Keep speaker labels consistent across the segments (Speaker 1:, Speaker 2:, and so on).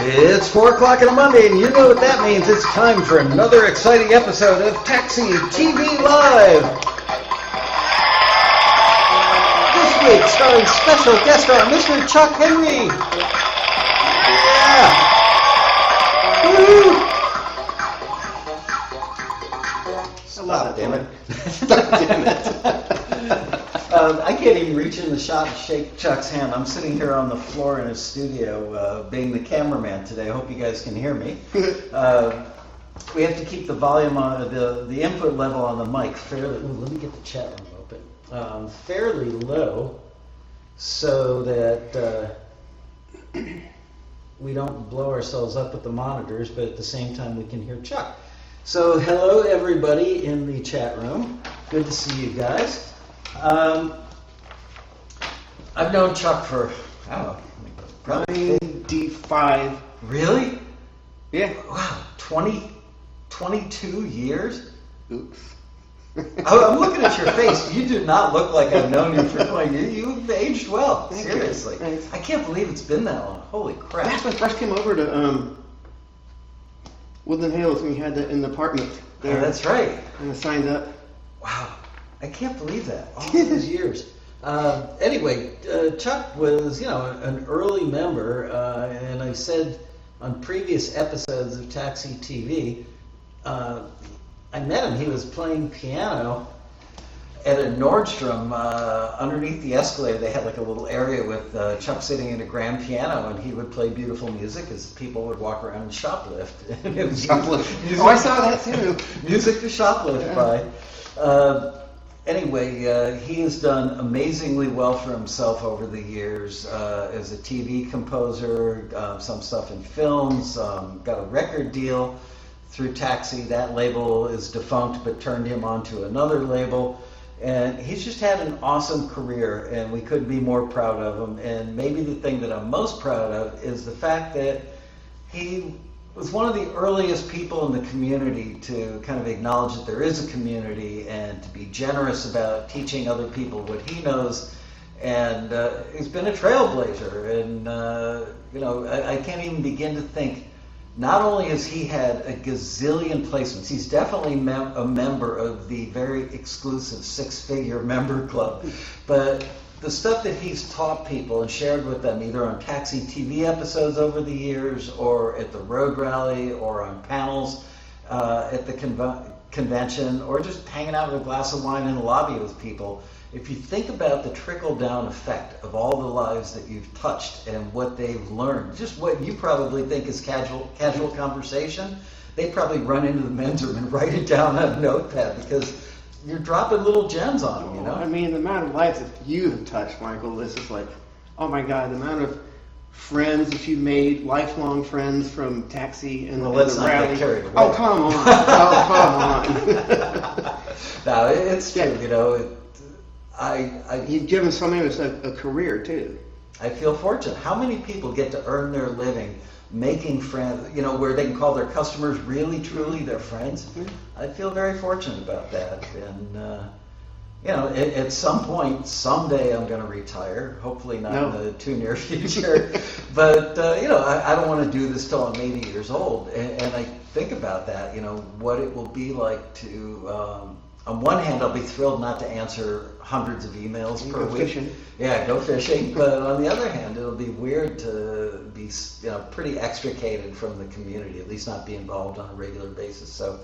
Speaker 1: It's 4 o'clock on a Monday, and you know what that means. It's time for another exciting episode of Taxi TV Live. This week, starring special guest star Mr. Chuck Henry. Yeah. Woo-hoo. Stop, damn it. Damn it. I can't even reach in the shot and shake Chuck's hand. I'm sitting here on the floor in his studio being the cameraman today. I hope you guys can hear me. We have to keep the volume on, the input level on the mic fairly, let me get the chat room open, fairly low so that we don't blow ourselves up with the monitors, but at the same time we can hear Chuck. So hello everybody in the chat room. Good to see you guys. I've known Chuck for, I don't know, probably
Speaker 2: 95.
Speaker 1: Really?
Speaker 2: Yeah.
Speaker 1: Wow, 22 years?
Speaker 2: Oops.
Speaker 1: I'm looking at your face. You do not look like I've known you for 20 years. You've aged well.
Speaker 2: Thank
Speaker 1: Seriously.
Speaker 2: you.
Speaker 1: I can't believe it's been that long. Holy crap.
Speaker 2: That's when I first came over to Woodland Hills when we had that in the apartment there.
Speaker 1: Oh, that's right.
Speaker 2: And I signed up.
Speaker 1: Wow. I can't believe that. All those years. Anyway, Chuck was, an early member, and I said on previous episodes of Taxi TV, I met him. He was playing piano at a Nordstrom underneath the escalator. They had like a little area with Chuck sitting in a grand piano, and he would play beautiful music as people would walk around and shoplift. And it was music,
Speaker 2: I saw that too.
Speaker 1: Music to shoplift by. Anyway, he has done amazingly well for himself over the years as a TV composer, some stuff in films, got a record deal through Taxi. That label is defunct but turned him onto another label. And he's just had an awesome career, and we couldn't be more proud of him. And maybe the thing that I'm most proud of is the fact that he was one of the earliest people in the community to kind of acknowledge that there is a community and to be generous about teaching other people what he knows. And he's been a trailblazer. And, I can't even begin to think, not only has he had a gazillion placements, he's definitely a member of the very exclusive six-figure member club, but the stuff that he's taught people and shared with them, either on Taxi TV episodes over the years, or at the road rally, or on panels at the convention, or just hanging out with a glass of wine in the lobby with people, if you think about the trickle-down effect of all the lives that you've touched and what they've learned, just what you probably think is casual conversation, they probably run into the men's room and write it down on a notepad because you're dropping little gems on them,
Speaker 2: I mean, the amount of lives that you have touched, Michael, this is like, oh my God, the amount of friends that you made, lifelong friends from Taxi and
Speaker 1: let's
Speaker 2: the
Speaker 1: not
Speaker 2: rally.
Speaker 1: Get carried away.
Speaker 2: Oh, come on. Oh, come on.
Speaker 1: No, it's true,
Speaker 2: You've given so many of us a career, too.
Speaker 1: I feel fortunate. How many people get to earn their living making friends, where they can call their customers really, truly their friends?
Speaker 2: Mm-hmm.
Speaker 1: I feel very fortunate about that. And, at some point, someday I'm going to retire. Hopefully not in the too near future. But, I don't want to do this till I'm 80 years old. And I think about that, what it will be like to... on one hand, I'll be thrilled not to answer hundreds of emails per week.
Speaker 2: Fishing.
Speaker 1: Yeah, go fishing. But on the other hand, it'll be weird to be, pretty extricated from the community, at least not be involved on a regular basis. So,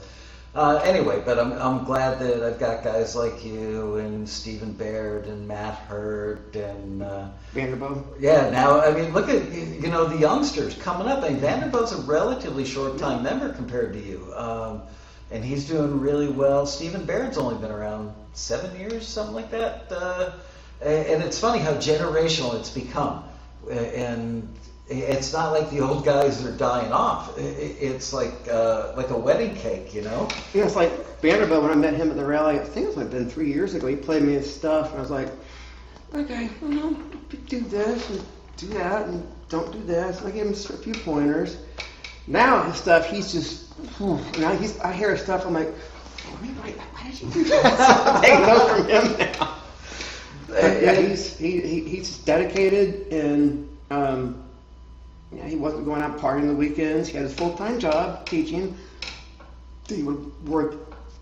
Speaker 1: anyway, but I'm glad that I've got guys like you and Stephen Baird and Matt Hurt and
Speaker 2: Vanderbilt.
Speaker 1: Yeah, now look at the youngsters coming up. Vanderbilt's a relatively short-time member compared to you. And he's doing really well. Stephen Baird's only been around 7 years, something like that. And it's funny how generational it's become. And it's not like the old guys are dying off. It's like a wedding cake,
Speaker 2: Yeah, it's like Vanderbilt, when I met him at the rally, I think it was like been 3 years ago, he played me his stuff, and I was like, okay, do this and do that, and don't do this. And I gave him a few pointers. Now his stuff, he's just, now I hear his stuff, I'm like, why did you do that? I'm taking notes from him now. Yeah, he's dedicated, and Yeah, he wasn't going out partying the weekends. He had his full-time job teaching. He would work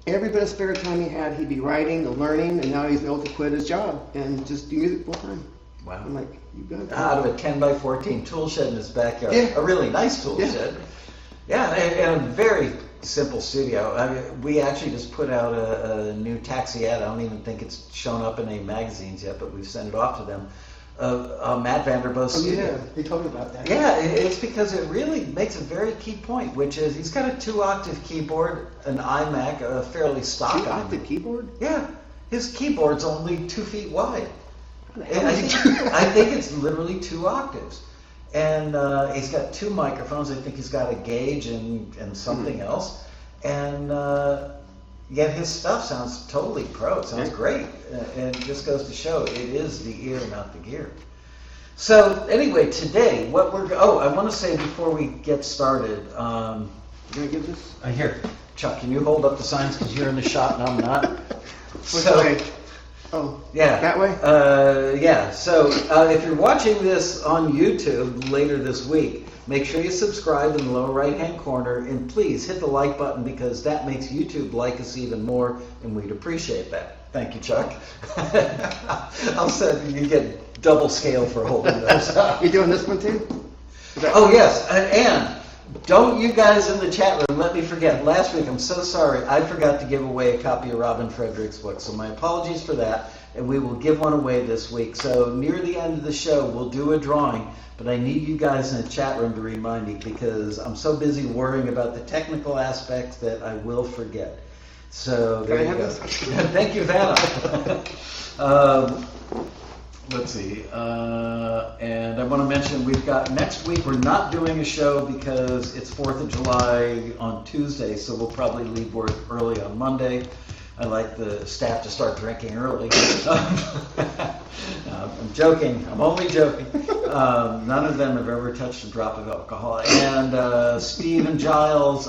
Speaker 2: every bit of spare time he had. He'd be writing and learning, and now he's able to quit his job and just do music full-time.
Speaker 1: Wow.
Speaker 2: I'm like, you got it.
Speaker 1: Out of a 10 by 14 tool shed in his backyard.
Speaker 2: Yeah.
Speaker 1: A really nice tool
Speaker 2: Yeah.
Speaker 1: shed. Yeah, and a very simple studio. I mean, we actually just put out a new taxi ad. I don't even think it's shown up in any magazines yet, but we've sent it off to them. Matt Vanderbo's
Speaker 2: Oh,
Speaker 1: studio.
Speaker 2: yeah, they told me about that.
Speaker 1: Yeah, it's because it really makes a very key point, which is he's got a 2-octave keyboard, an iMac, a fairly stock iMac.
Speaker 2: 2-octave keyboard?
Speaker 1: Yeah, his keyboard's only 2 feet wide.
Speaker 2: How the
Speaker 1: And
Speaker 2: hell
Speaker 1: I
Speaker 2: is
Speaker 1: think,
Speaker 2: that?
Speaker 1: I think it's literally 2 octaves. And he's got 2 microphones. I think he's got a gauge and something else. And yet his stuff sounds totally pro. It sounds great. And it just goes to show it is the ear, not the gear. So anyway, today, what we're... Oh, I want to say before we get started...
Speaker 2: You gonna give this?
Speaker 1: Here, Chuck, can you hold up the signs because you're in the shot and I'm not?
Speaker 2: Which way? Oh,
Speaker 1: yeah.
Speaker 2: that way?
Speaker 1: Yeah, so if you're watching this on YouTube later this week, make sure you subscribe in the lower right-hand corner, and please hit the like button because that makes YouTube like us even more, and we'd appreciate that. Thank you, Chuck. I'll say you get double scale for holding those up.
Speaker 2: You doing this one too?
Speaker 1: Oh, yes, and don't you guys in the chat room let me forget. Last week, I'm so sorry, I forgot to give away a copy of Robin Frederick's book, so my apologies for that, and we will give one away this week. So near the end of the show, we'll do a drawing, but I need you guys in the chat room to remind me because I'm so busy worrying about the technical aspects that I will forget. So there you go. Thank you, Vanna. Let's see, and I want to mention we've got next week we're not doing a show because it's 4th of July on Tuesday, so we'll probably leave work early on Monday. I like the staff to start drinking early. I'm joking, I'm only joking. None of them have ever touched a drop of alcohol. And Steve and Giles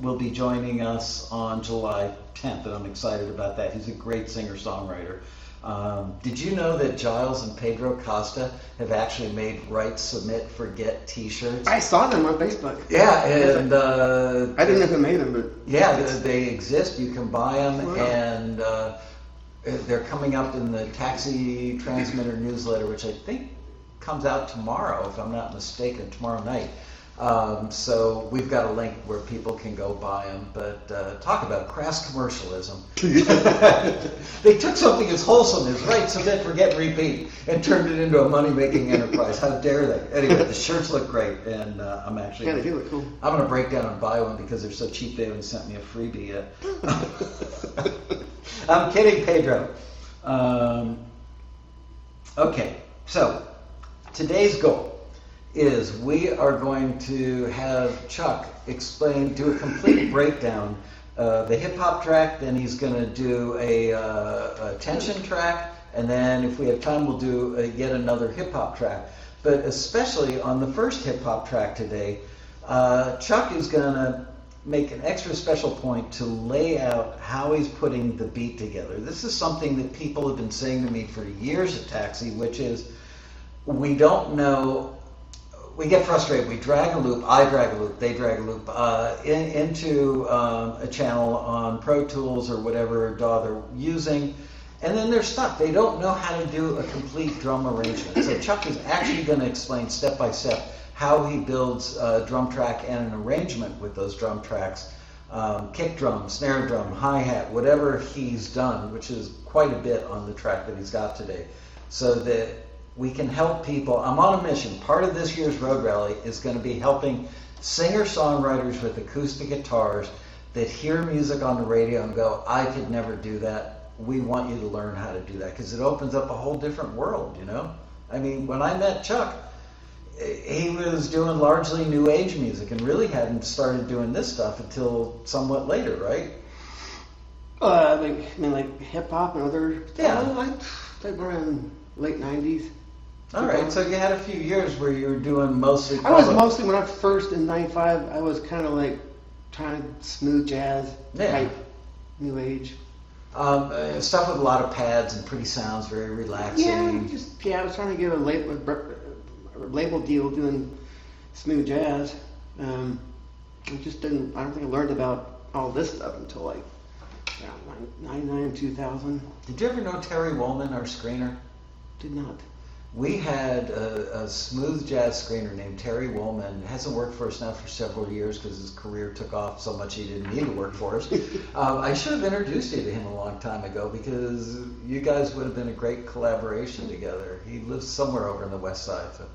Speaker 1: will be joining us on July 10th, and I'm excited about that. He's a great singer-songwriter. Did you know that Giles and Pedro Costa have actually made Write, Submit, Forget t-shirts?
Speaker 2: I saw them on Facebook.
Speaker 1: Yeah, and
Speaker 2: I didn't know who made them, but
Speaker 1: yeah, they exist. You can buy them,
Speaker 2: Wow.
Speaker 1: and they're coming up in the Taxi Transmitter newsletter, which I think comes out tomorrow, if I'm not mistaken, tomorrow night. So we've got a link where people can go buy them, but talk about crass commercialism. They took something as wholesome as Write, Submit, Forget, Repeat and turned it into a money-making enterprise. How dare they? Anyway, the shirts look great, and I'm actually...
Speaker 2: yeah, they do look cool.
Speaker 1: I'm going to break down and buy one because they're so cheap they haven't sent me a freebie yet. I'm kidding, Pedro. Okay, so today's goal is we are going to have Chuck do a complete breakdown of the hip-hop track, then he's going to do a tension track, and then if we have time we'll do yet another hip-hop track. But especially on the first hip-hop track today, Chuck is going to make an extra special point to lay out how he's putting the beat together. This is something that people have been saying to me for years at Taxi, which is we don't know. We get frustrated. We drag a loop, I drag a loop, they drag a loop into a channel on Pro Tools or whatever DAW they're using, and then they're stuck. They don't know how to do a complete drum arrangement. So Chuck is actually going to explain step by step how he builds a drum track and an arrangement with those drum tracks, kick drum, snare drum, hi-hat, whatever he's done, which is quite a bit on the track that he's got today, so that we can help people. I'm on a mission. Part of this year's Road Rally is going to be helping singer-songwriters with acoustic guitars that hear music on the radio and go, I could never do that. We want you to learn how to do that because it opens up a whole different world, you know? I mean, when I met Chuck, he was doing largely new age music and really hadn't started doing this stuff until somewhat later, right?
Speaker 2: Like hip hop and other.
Speaker 1: Yeah.
Speaker 2: Like around late 90s.
Speaker 1: All right, so you had a few years where you were doing mostly...
Speaker 2: I was mostly, when I first in 95, I was kind of like trying to smooth jazz type new age.
Speaker 1: Stuff with a lot of pads and pretty sounds, very relaxing.
Speaker 2: I was trying to get a label deal doing smooth jazz. I just didn't. I don't think I learned about all this stuff until like around 99, 2000.
Speaker 1: Did you ever know Terry Woolman, our screener?
Speaker 2: Did not.
Speaker 1: We had a smooth jazz screener named Terry Woolman. Hasn't worked for us now for several years because his career took off so much he didn't need to work for us. I should have introduced you to him a long time ago because you guys would have been a great collaboration together. He lives somewhere over on the west side. So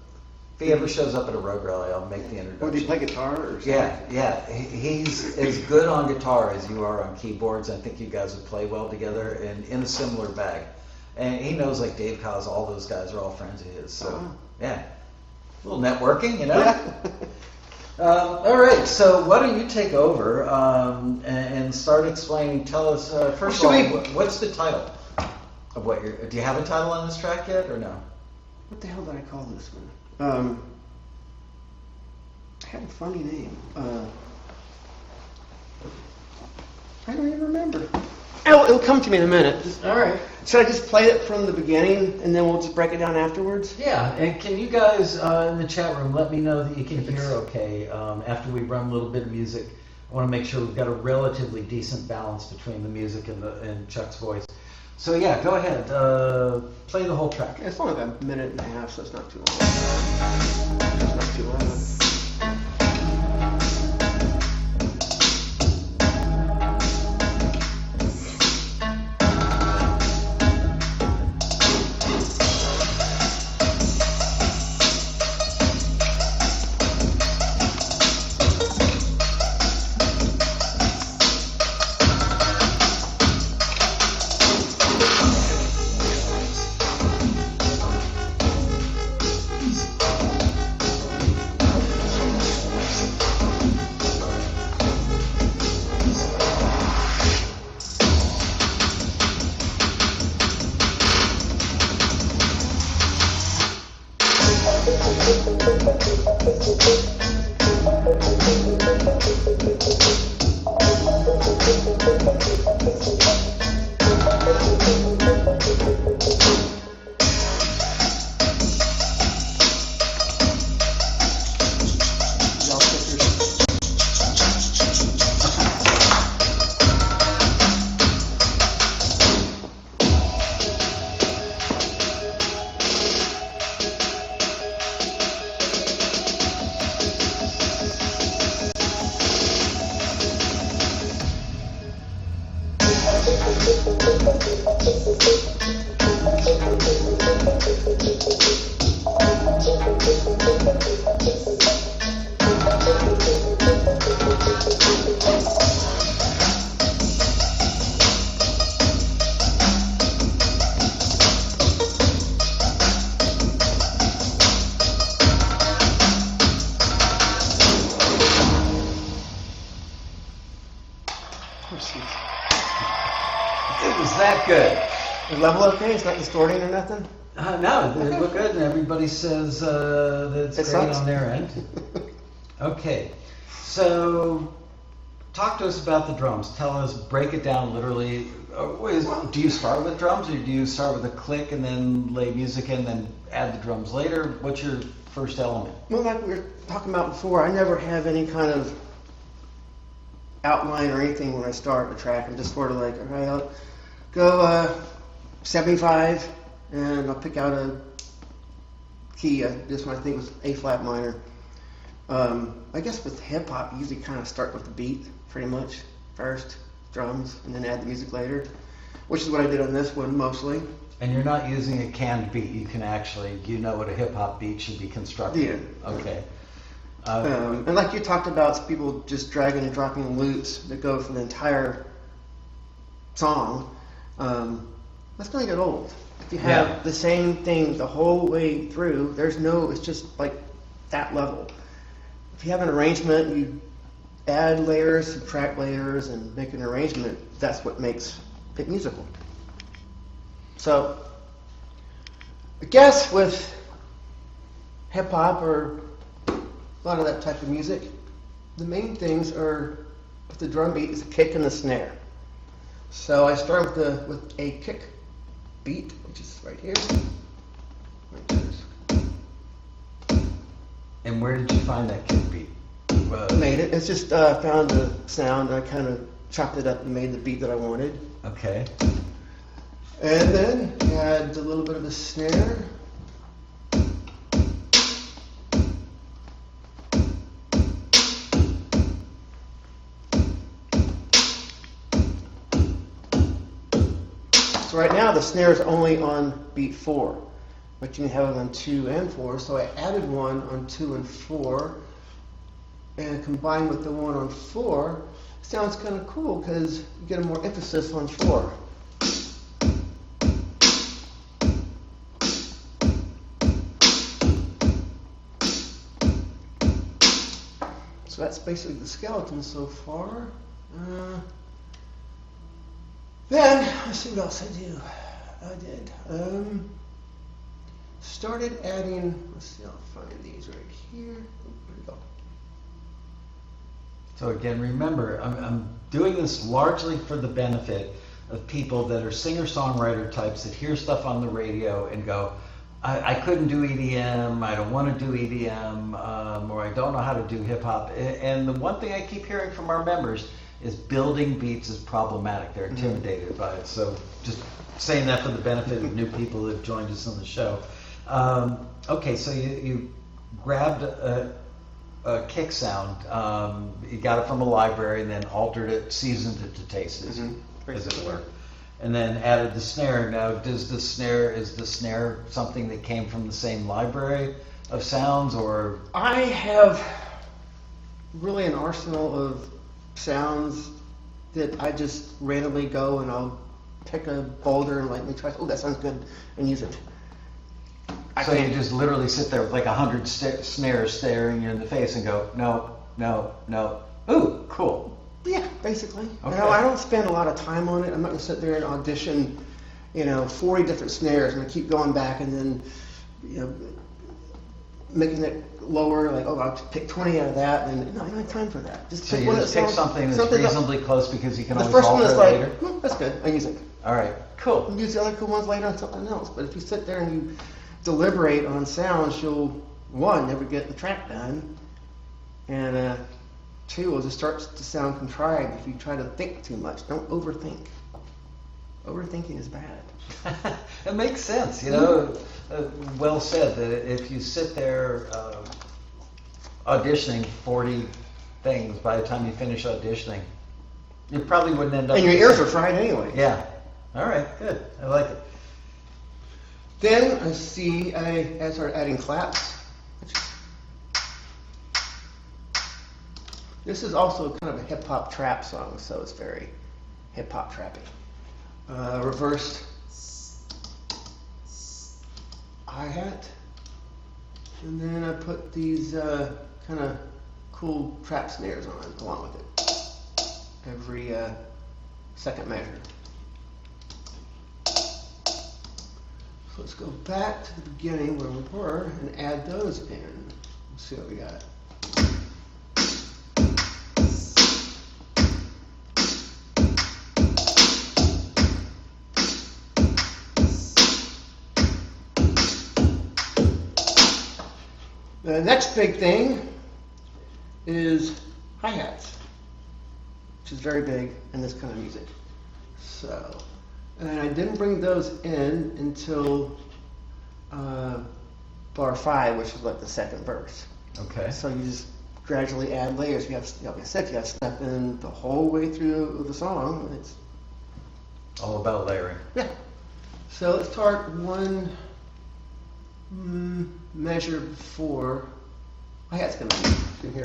Speaker 1: if he ever shows up at a road rally, I'll make the introduction.
Speaker 2: Or do you play guitar or something?
Speaker 1: Yeah. He's as good on guitar as you are on keyboards. I think you guys would play well together and in a similar bag. And he knows, like, Dave Cos, all those guys are all friends of his. So, yeah. A little networking, you know? All right, so why don't you take over and start explaining, tell us, first of all, what's the title of what you're, do you have a title on this track yet, or no?
Speaker 2: What the hell did I call this one? I had a funny name. I don't even remember. It'll come to me in a minute.
Speaker 1: All right.
Speaker 2: Should I just play it from the beginning and then we'll just break it down afterwards?
Speaker 1: Yeah, and can you guys in the chat room let me know that you can hear okay after we run a little bit of music? I want to make sure we've got a relatively decent balance between the music and Chuck's voice. So yeah, go ahead. Play the whole track.
Speaker 2: It's only about a minute and a half, so it's not too long. It's not too loud.
Speaker 1: That good.
Speaker 2: The level okay? It's not distorting or nothing?
Speaker 1: No, they look good, and everybody says that it's great on their end. Okay, so talk to us about the drums. Tell us, break it down literally. Do you start with drums, or do you start with a click and then lay music in, then add the drums later? What's your first element?
Speaker 2: Well, like we were talking about before, I never have any kind of outline or anything when I start a track. I'm just sort of like, all right, I'll go 75, and I'll pick out a key. This one I think was A flat minor. I guess with hip hop, you usually kind of start with the beat, pretty much first, drums, and then add the music later, which is what I did on this one mostly.
Speaker 1: And you're not using a canned beat. You can actually, you know what a hip hop beat should be constructed.
Speaker 2: Yeah.
Speaker 1: Okay.
Speaker 2: And like you talked about, people just dragging and dropping loops that go for the entire song. That's going to get old. If you have the same thing the whole way through, it's just like that level. If you have an arrangement, you add layers, subtract layers, and make an arrangement, that's what makes it musical. So, I guess with hip hop or a lot of that type of music, the main things are, with the drum beat, is the kick and the snare. So I start with a kick beat, which is right here. Like this.
Speaker 1: And where did you find that kick beat?
Speaker 2: Made it. It's just found the sound. I kind of chopped it up and made the beat that I wanted.
Speaker 1: Okay.
Speaker 2: And then add a little bit of a snare. So right now the snare is only on beat 4, but you can have it on 2 and 4. So I added one on 2 and 4, and combined with the one on 4, sounds kind of cool because you get a more emphasis on 4. So that's basically the skeleton so far. Then, let's see what else I did. Started adding, let's see, I'll find these right here. Oh, there we go.
Speaker 1: So again, remember, I'm doing this largely for the benefit of people that are singer-songwriter types that hear stuff on the radio and go, I couldn't do EDM, I don't want to do EDM, or I don't know how to do hip-hop. And the one thing I keep hearing from our members is building beats is problematic. They're intimidated by it. So just saying that for the benefit of new people that have joined us on the show. Okay, so you grabbed a kick sound, you got it from a library and then altered it, seasoned it to taste, as it were. And then added the snare. Now, is the snare something that came from the same library of sounds, or?
Speaker 2: I have really an arsenal of sounds that I just randomly go and I'll pick a boulder and like try. Oh, that sounds good, and use it.
Speaker 1: So you just literally sit there with like 100 snares staring you in the face and go, no, no, no. Ooh, cool.
Speaker 2: Yeah, basically.
Speaker 1: Okay.
Speaker 2: You know, I don't spend a lot of time on it. I'm not going to sit there and audition, 40 different snares and I keep going back and then, making it lower. Like, oh, I'll pick 20 out of that. And no, I don't have time for that. Just
Speaker 1: So
Speaker 2: pick
Speaker 1: you
Speaker 2: one
Speaker 1: just
Speaker 2: that
Speaker 1: pick
Speaker 2: sounds-
Speaker 1: something that's reasonably close because you can
Speaker 2: The
Speaker 1: always
Speaker 2: first one
Speaker 1: alter
Speaker 2: is
Speaker 1: it
Speaker 2: like,
Speaker 1: later?
Speaker 2: that's good. I use it.
Speaker 1: All right, cool.
Speaker 2: I'll use the other cool ones later on something else. But if you sit there and you deliberate on sounds, you'll, one, never get the track done. And two, it'll just start to sound contrived if you try to think too much. Don't overthink. Overthinking is bad.
Speaker 1: It makes sense, well said, that if you sit there auditioning 40 things, by the time you finish auditioning, you probably wouldn't end up...
Speaker 2: And your ears are fried anyway.
Speaker 1: Yeah. All right, good. I like it.
Speaker 2: Then I started adding claps. This is also kind of a hip-hop trap song, so it's very hip-hop trappy. Reversed hi-hat. And then I put these kind of cool trap snares on along with it. Every second measure. So let's go back to the beginning where we were and add those in. Let's see what we got. The next big thing is hi-hats, which is very big in this kind of music. So, and I didn't bring those in until bar 5, which is like the second verse.
Speaker 1: Okay.
Speaker 2: So you just gradually add layers. You have, like I said, you have to step in the whole way through the song. It's
Speaker 1: all about layering.
Speaker 2: Yeah. So let's start one measure before. Hi-hat's gonna be in here.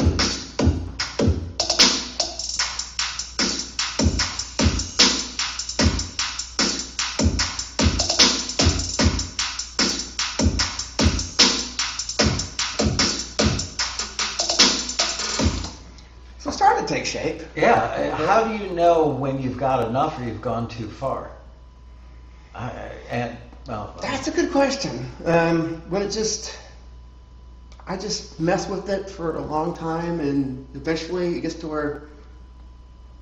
Speaker 2: So it's starting to take shape.
Speaker 1: Yeah. How do you know when you've got enough or you've gone too far?
Speaker 2: That's a good question. When I just mess with it for a long time, and eventually it gets to where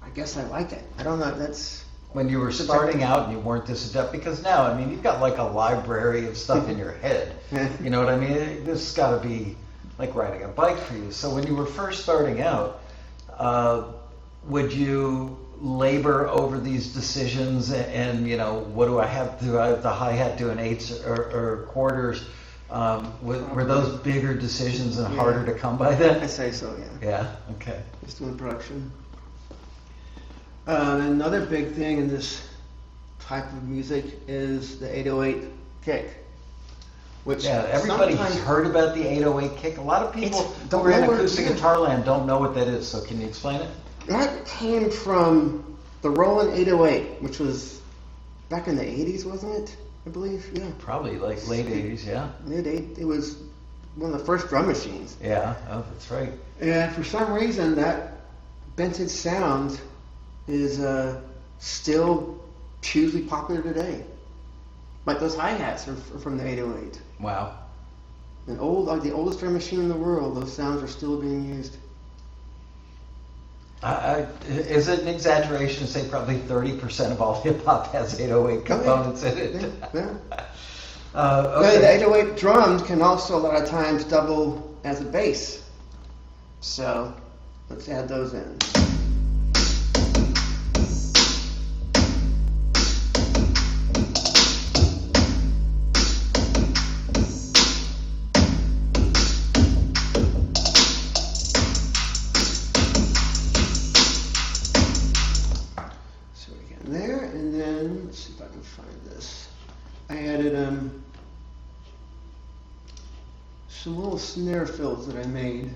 Speaker 2: I guess I like it. I don't know. That's
Speaker 1: when you were starting out and you weren't this adept, because now, I mean, you've got like a library of stuff in your head. You know what I mean? This has got to be like riding a bike for you. So when you were first starting out, would you labor over these decisions and what do I have? Do I have the hi-hat doing eighths or quarters? Were those bigger decisions and harder to come by then?
Speaker 2: I say so, yeah.
Speaker 1: Yeah, okay.
Speaker 2: Just doing production. Another big thing in this type of music is the 808 kick. Which
Speaker 1: everybody's heard about the 808 kick. A lot of people who are in acoustic guitar land don't know what that is, so can you explain it?
Speaker 2: That came from the Roland 808, which was back in the 80s, wasn't it? I believe, yeah.
Speaker 1: Probably like late 80s, yeah.
Speaker 2: It was one of the first drum machines.
Speaker 1: Yeah, oh, that's right.
Speaker 2: And for some reason, that vintage sound is still hugely popular today. Like those hi-hats are from the 808.
Speaker 1: Wow.
Speaker 2: Like the oldest drum machine in the world, those sounds are still being used.
Speaker 1: Is it an exaggeration to say probably 30% of all hip hop has 808 components in it?
Speaker 2: Yeah.
Speaker 1: Okay.
Speaker 2: The 808 drums can also a lot of times double as a bass. So let's add those in. There, and then let's see if I can find this. I added some little snare fills that I made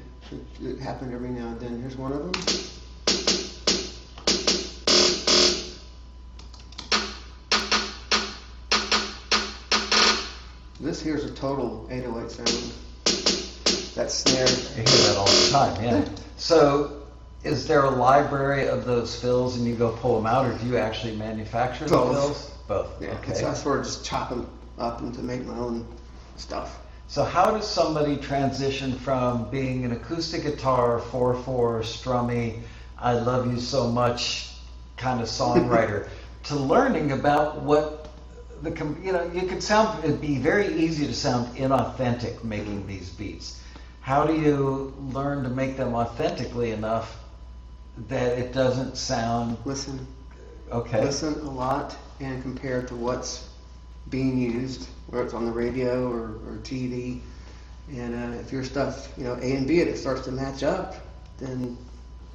Speaker 2: that happen every now and then. Here's one of them. This here's a total 808 sound. That snare.
Speaker 1: You hear that all the time, yeah. So is there a library of those fills and you go pull them out, or do you actually manufacture the fills? Both.
Speaker 2: Yeah,
Speaker 1: Okay.
Speaker 2: so I sort of just chop them up and to make my own stuff.
Speaker 1: So how does somebody transition from being an acoustic guitar, 4/4, strummy, I love you so much kind of songwriter to learning about what it'd be very easy to sound inauthentic making these beats. How do you learn to make them authentically enough that it doesn't sound...
Speaker 2: Listen
Speaker 1: Okay.
Speaker 2: a lot and compare to what's being used, whether it's on the radio or TV. And if your stuff, A and B, it starts to match up, then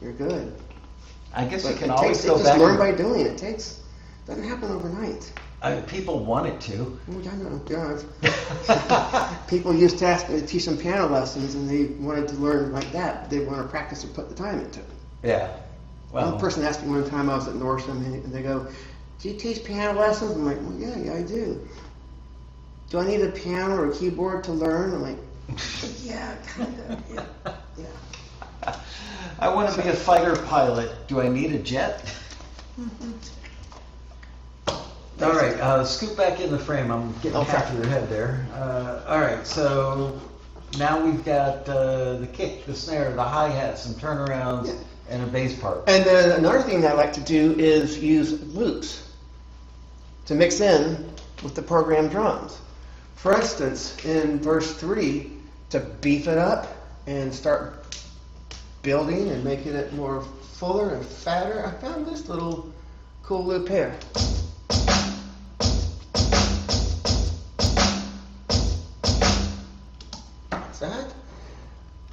Speaker 2: you're good.
Speaker 1: I guess
Speaker 2: But
Speaker 1: you can always go
Speaker 2: just
Speaker 1: back...
Speaker 2: learn by doing it. Doesn't happen overnight.
Speaker 1: People want it to.
Speaker 2: Oh, I know. Yeah. People used to ask me to teach them piano lessons, and they wanted to learn like that. They want to practice and put the time into it.
Speaker 1: Yeah. Well,
Speaker 2: One person asked me one time, I was at Northam, and they go, "Do you teach piano lessons?" I'm like, "Well, yeah, I do." "Do I need a piano or a keyboard to learn?" I'm like, "Yeah, kind of, yeah."
Speaker 1: I want to be a fighter pilot. Do I need a jet? All right, scoot back in the frame. I'm getting half of your head there. All right, so now we've got the kick, the snare, the hi-hat, some turnarounds, and a bass part.
Speaker 2: And then another thing that I like to do is use loops to mix in with the programmed drums. For instance, in verse 3, to beef it up and start building and making it more fuller and fatter, I found this little cool loop here. That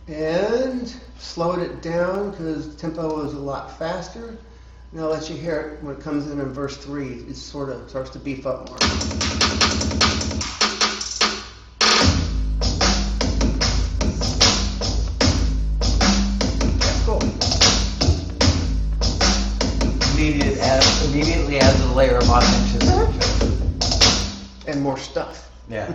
Speaker 2: and slowed it down because the tempo is a lot faster. And I'll let you hear it when it comes in verse 3. It sort of starts to beef up more. Cool.
Speaker 1: Immediately adds a layer of authenticity.
Speaker 2: And more stuff.
Speaker 1: Yeah.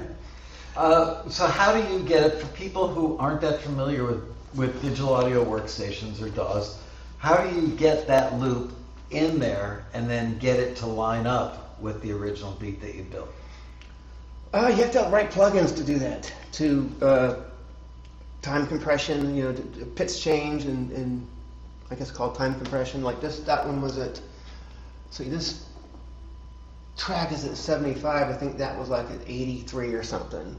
Speaker 1: So how do you get it, for people who aren't that familiar with digital audio workstations or DAWs, how do you get that loop in there and then get it to line up with the original beat that you built?
Speaker 2: You have to write plugins to do that, to time compression, to pitch change and I guess called time compression. Like that one was at, this track is at 75, I think that was like at 83 or something.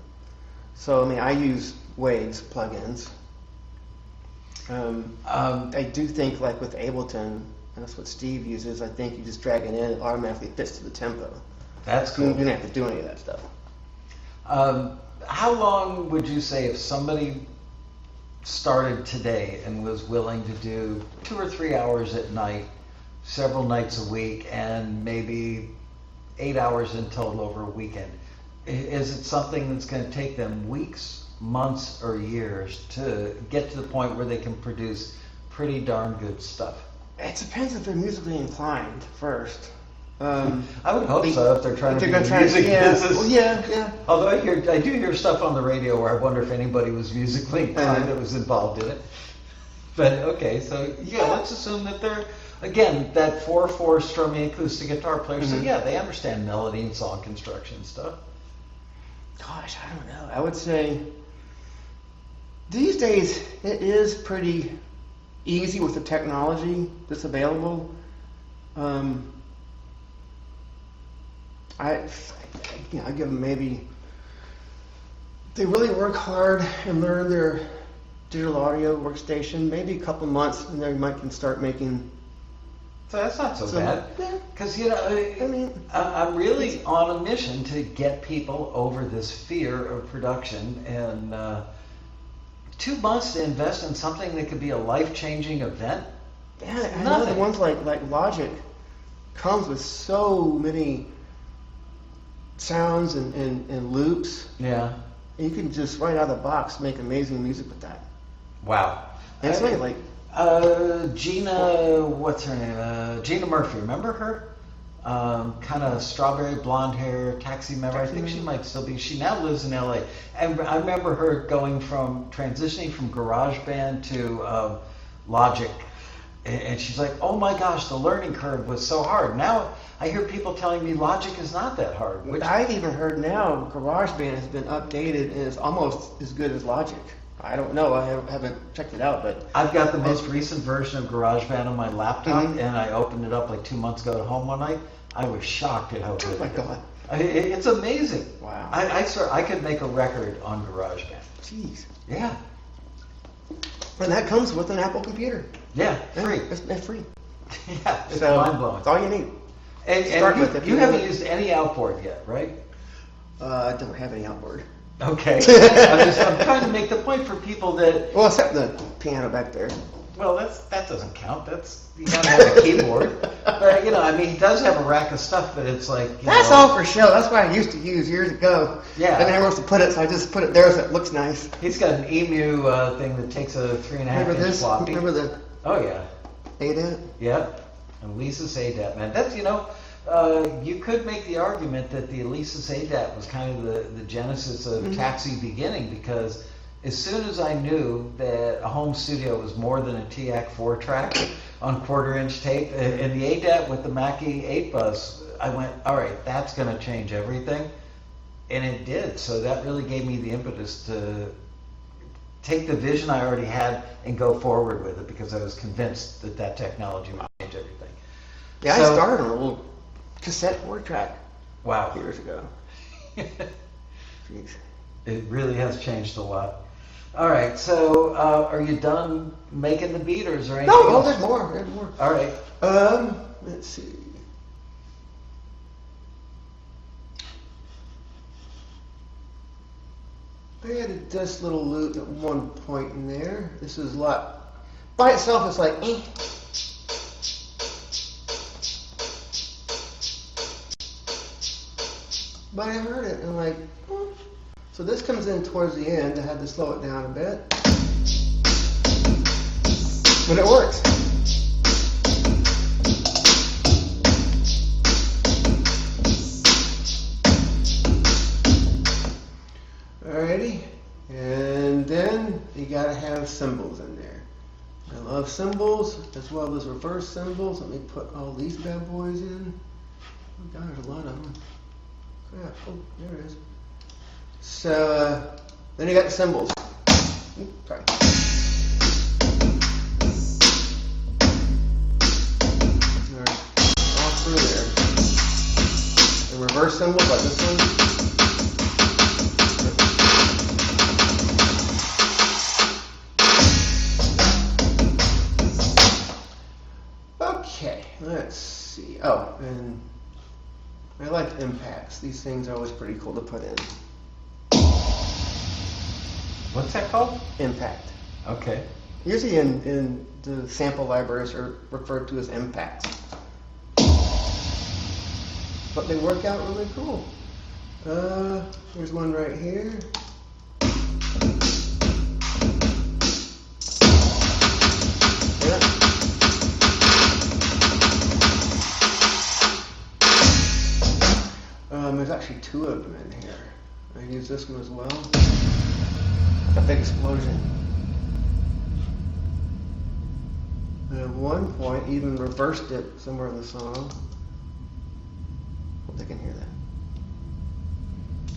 Speaker 2: So I use Waves plugins. I do think, like with Ableton, and that's what Steve uses, I think you just drag it in, it automatically fits to the tempo.
Speaker 1: That's cool.
Speaker 2: You don't have to do any of that stuff.
Speaker 1: How long would you say if somebody started today and was willing to do 2 or 3 hours at night, several nights a week, and maybe 8 hours in total over a weekend? Is it something that's going to take them weeks, months, or years to get to the point where they can produce pretty darn good stuff?
Speaker 2: It depends if they're musically inclined first.
Speaker 1: I would hope so if they're trying to be in the music business.
Speaker 2: Well, yeah.
Speaker 1: Although I do hear stuff on the radio where I wonder if anybody was musically inclined that was involved in it. But okay, so yeah, let's assume that they're, again, that 4/4 strumming acoustic guitar player. So yeah, they understand melody and song construction and stuff.
Speaker 2: Gosh, I don't know. I would say these days it is pretty easy with the technology that's available. I give them maybe, they really work hard and learn their digital audio workstation, maybe a couple months, and they might can start making.
Speaker 1: So that's not so bad.
Speaker 2: Yeah.
Speaker 1: Because, I'm really on a mission to get people over this fear of production, and 2 months to invest in something that could be a life-changing event.
Speaker 2: Yeah, I know the ones like Logic comes with so many sounds and loops.
Speaker 1: Yeah.
Speaker 2: And you can just right out of the box make amazing music with that.
Speaker 1: Wow.
Speaker 2: And it's like
Speaker 1: Gina, what's her name? Gina Murphy, remember her? Kind of strawberry blonde hair, taxi member. I think she might still be. She now lives in LA. And I remember her transitioning from GarageBand to Logic. And she's like, oh my gosh, the learning curve was so hard. Now I hear people telling me Logic is not that hard. Which
Speaker 2: I've even heard now GarageBand has been updated and is almost as good as Logic. I don't know, I haven't checked it out, but
Speaker 1: I've got the most recent version of GarageBand on my laptop, and I opened it up like 2 months ago at home one night. I was shocked at how good
Speaker 2: oh my God.
Speaker 1: It's amazing.
Speaker 2: Wow.
Speaker 1: I swear I could make a record on GarageBand.
Speaker 2: Jeez.
Speaker 1: Yeah.
Speaker 2: And that comes with an Apple computer.
Speaker 1: Yeah, free.
Speaker 2: It's free.
Speaker 1: Yeah, it's
Speaker 2: So
Speaker 1: mind blowing.
Speaker 2: that's all you need.
Speaker 1: And you haven't used any outboard yet, right?
Speaker 2: I don't have any outboard.
Speaker 1: Okay. I'm trying to make the point for people that.
Speaker 2: Well, except the piano back there.
Speaker 1: Well, that doesn't count. You gotta have a keyboard. But he does have a rack of stuff, but it's like
Speaker 2: that's all for show. That's what I used to use years ago.
Speaker 1: Yeah.
Speaker 2: I didn't have where else to put it, so I just put it there so it looks nice.
Speaker 1: He's got an Emu thing that takes a 3.5-inch floppy.
Speaker 2: Remember the?
Speaker 1: Oh yeah.
Speaker 2: ADAT.
Speaker 1: Yep. And Lisa's ADAT, man. That's you could make the argument that the Alesis ADAT was kind of the genesis of Taxi beginning, because as soon as I knew that a home studio was more than a TAC 4-track on 1/4-inch tape, and the ADAT with the Mackie 8-bus, I went, all right, that's going to change everything. And it did. So that really gave me the impetus to take the vision I already had and go forward with it, because I was convinced that technology would change everything.
Speaker 2: Yeah, I started on a little cassette 4-track.
Speaker 1: Wow.
Speaker 2: Years ago. Jeez.
Speaker 1: It really has changed a lot. All right, so are you done making the beat, or is there anything else?
Speaker 2: There's more. There's more.
Speaker 1: All right.
Speaker 2: Let's see. I added this little loop at one point in there. This is a lot. By itself, it's like. But I heard it, and I'm like, So this comes in towards the end. I had to slow it down a bit. But it works. Alrighty. And then you gotta have cymbals in there. I love cymbals as well as reverse cymbals. Let me put all these bad boys in. Oh God, there's a lot of them. Crap. Oh, there it is. So then you got the cymbals. Oops, sorry. All through there. The reverse cymbals like this one. Let's see. Oh, and I like impacts. These things are always pretty cool to put in.
Speaker 1: What's that called?
Speaker 2: Impact.
Speaker 1: Okay.
Speaker 2: Usually in the sample libraries are referred to as impacts. But they work out really cool. Here's one right here. Yeah. There's actually two of them in here. I use this one as well. A big explosion. And at one point, even reversed it somewhere in the song. Hope they can hear that.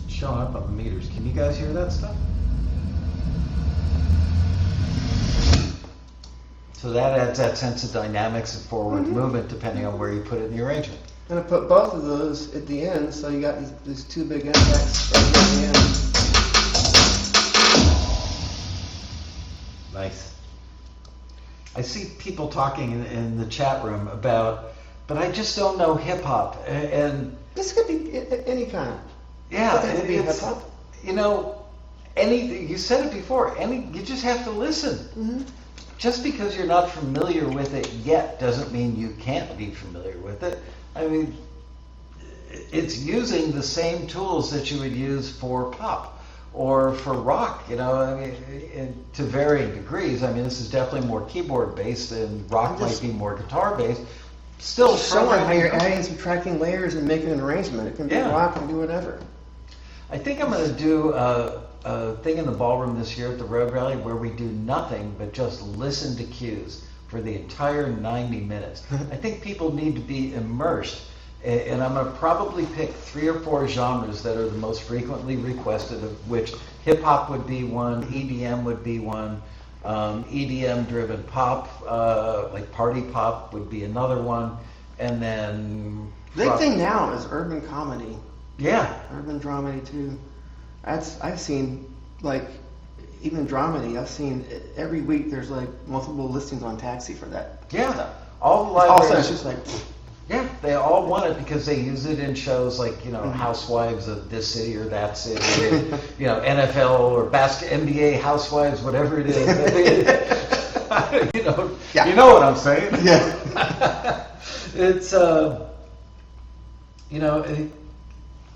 Speaker 1: Showing up on the meters. Can you guys hear that stuff? So that adds that sense of dynamics and forward movement depending on where you put it in the arrangement.
Speaker 2: And I put both of those at the end, so you got these two big impacts right here at the end.
Speaker 1: Nice. I see people talking in the chat room about, but I just don't know hip hop. And
Speaker 2: This could be any kind.
Speaker 1: yeah,
Speaker 2: Doesn't have to be
Speaker 1: it's,
Speaker 2: hip-hop.
Speaker 1: you know, anything, you said it before, you just have to listen.
Speaker 2: Mm-hmm.
Speaker 1: Just because you're not familiar with it yet doesn't mean you can't be familiar with it. I mean, it's using the same tools that you would use for pop or for rock, you know, I mean, to varying degrees. I mean, this is definitely more keyboard based and rock might be more guitar based. Still
Speaker 2: Showing how you're adding, subtracting layers and making an arrangement. It can be rock and do whatever.
Speaker 1: I think I'm going to do a thing in the ballroom this year at the Road Rally where we do nothing but just listen to cues for the entire 90 minutes. I think people need to be immersed, and I'm going to probably pick 3 or 4 genres that are the most frequently requested, of which hip hop would be one, EDM would be one, EDM driven pop, like party pop would be another one, and then
Speaker 2: Big thing now is urban comedy.
Speaker 1: Yeah.
Speaker 2: Urban dramedy too. I've seen, like, even dramedy, I've seen every week there's like multiple listings on Taxi for that stuff.
Speaker 1: All the libraries.
Speaker 2: Also, it's just like,
Speaker 1: yeah, they all want it because they use it in shows like, you know, Housewives of this city or that city, or, you know, NFL or NBA Housewives, whatever it is. You know what I'm saying?
Speaker 2: Yeah.
Speaker 1: It's, you know,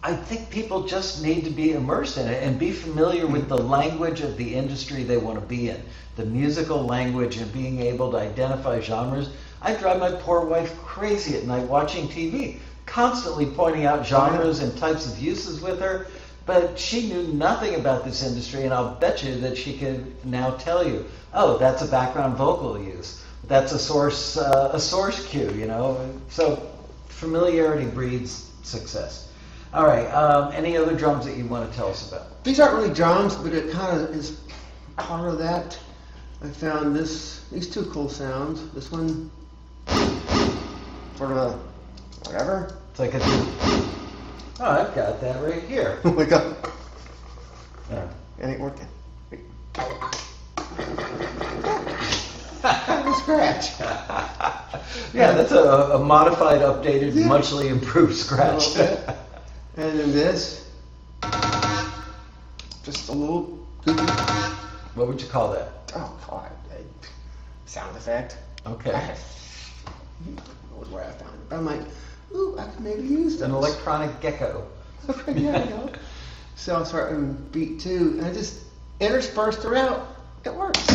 Speaker 1: I think people just need to be immersed in it and be familiar with the language of the industry they want to be in, the musical language, and being able to identify genres. I drive my poor wife crazy at night watching TV, constantly pointing out genres and types of uses with her, but she knew nothing about this industry, and I'll bet you that she can now tell you, oh, that's a background vocal use, that's a source cue, you know. So familiarity breeds success. All right, any other drums that you want to tell us about?
Speaker 2: These aren't really drums, but it kind of is part of that. I found these two cool sounds. This one, sort of a whatever.
Speaker 1: It's like oh, I've got that right here.
Speaker 2: We go.
Speaker 1: Yeah.
Speaker 2: It ain't working. Kind of a scratch.
Speaker 1: Yeah, that's a modified, updated, muchly improved scratch.
Speaker 2: And then this, just a little goofy.
Speaker 1: What would you call that?
Speaker 2: Oh God, sound effect.
Speaker 1: Okay.
Speaker 2: That was where I found it. But I'm like, ooh, I could maybe use
Speaker 1: An
Speaker 2: those.
Speaker 1: electronic gecko.
Speaker 2: There you go. So I'll start in beat 2, and I just intersperse throughout. It works.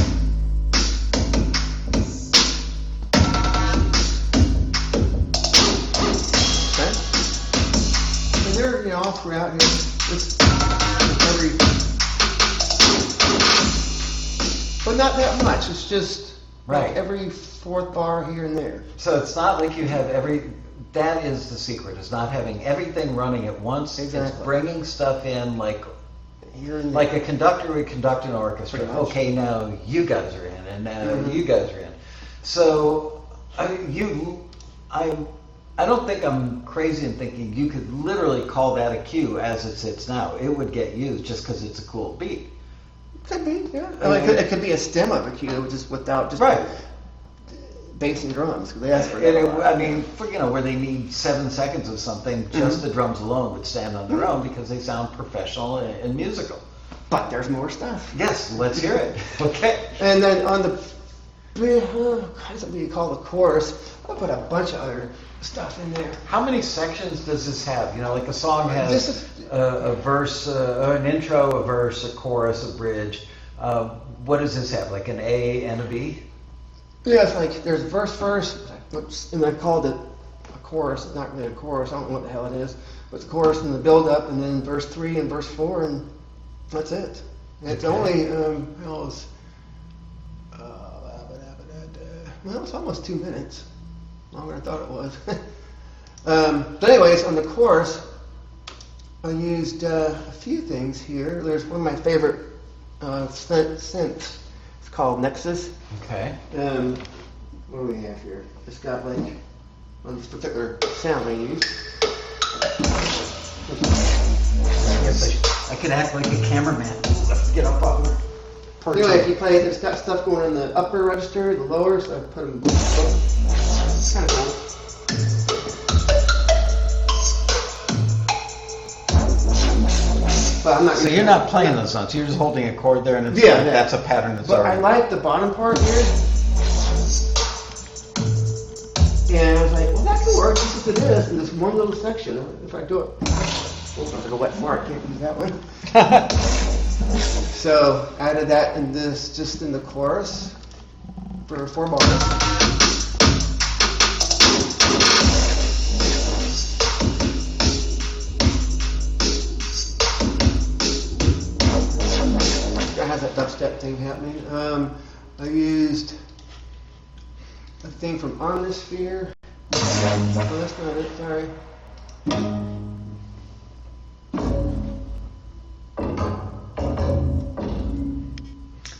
Speaker 2: Okay. And they're, you know, all throughout here. It's but not that much. It's just like every 4th bar here and there.
Speaker 1: So it's not like you have that is the secret, is not having everything running at once.
Speaker 2: Exactly.
Speaker 1: It's bringing stuff in like
Speaker 2: Here and
Speaker 1: a conductor would conduct an orchestra.
Speaker 2: Pretty much.
Speaker 1: Okay, now you guys are in, and now you guys are in. So I don't think I'm crazy in thinking you could literally call that a cue as it sits now. It would get used just because it's a cool beat.
Speaker 2: Could be, yeah. It could be a stem of a cue, just without just bass and drums because they asked for that. a lot.
Speaker 1: I mean, where they need 7 seconds of something, just the drums alone would stand on their own because they sound professional and musical.
Speaker 2: But there's more stuff.
Speaker 1: Yes, let's hear it. Okay.
Speaker 2: And then on the, what do you call the chorus? I put a bunch of other stuff in there.
Speaker 1: How many sections does this have? Like a song has
Speaker 2: This is-
Speaker 1: a verse, an intro, a verse, a chorus, a bridge. What does this have? Like an A and a B?
Speaker 2: Yeah, it's like there's verse, and I called it a chorus. It's not really a chorus. I don't know what the hell it is. But the chorus and the build up, and then verse 3 and verse 4, and that's it. And it's only well, it's almost 2 minutes. Longer than I thought it was. But anyways, on the chorus, I used a few things here. There's one of my favorite synths. It's called Nexus.
Speaker 1: Okay.
Speaker 2: What do we have here? It's got like on this particular sound I use.
Speaker 1: I could act like a cameraman. Let's get up on the perch.
Speaker 2: Anyway, if you play, it's got stuff going in the upper register, the lower, so I put them both. It's kind of cool. But I'm not.
Speaker 1: So you're not playing those notes. You're just holding a chord there, and it's
Speaker 2: Yeah,
Speaker 1: like,
Speaker 2: yeah.
Speaker 1: that's a pattern that's
Speaker 2: But I
Speaker 1: already.
Speaker 2: like the bottom part here. And I was like, well, that can work just to this in this one little section. If I do it, oh, it's like a wet fart. Can't use that one. So I added that in this, just in the chorus for 4 bars. That has that dubstep thing happening. I used a thing from Omnisphere. Oh, that's not it, sorry.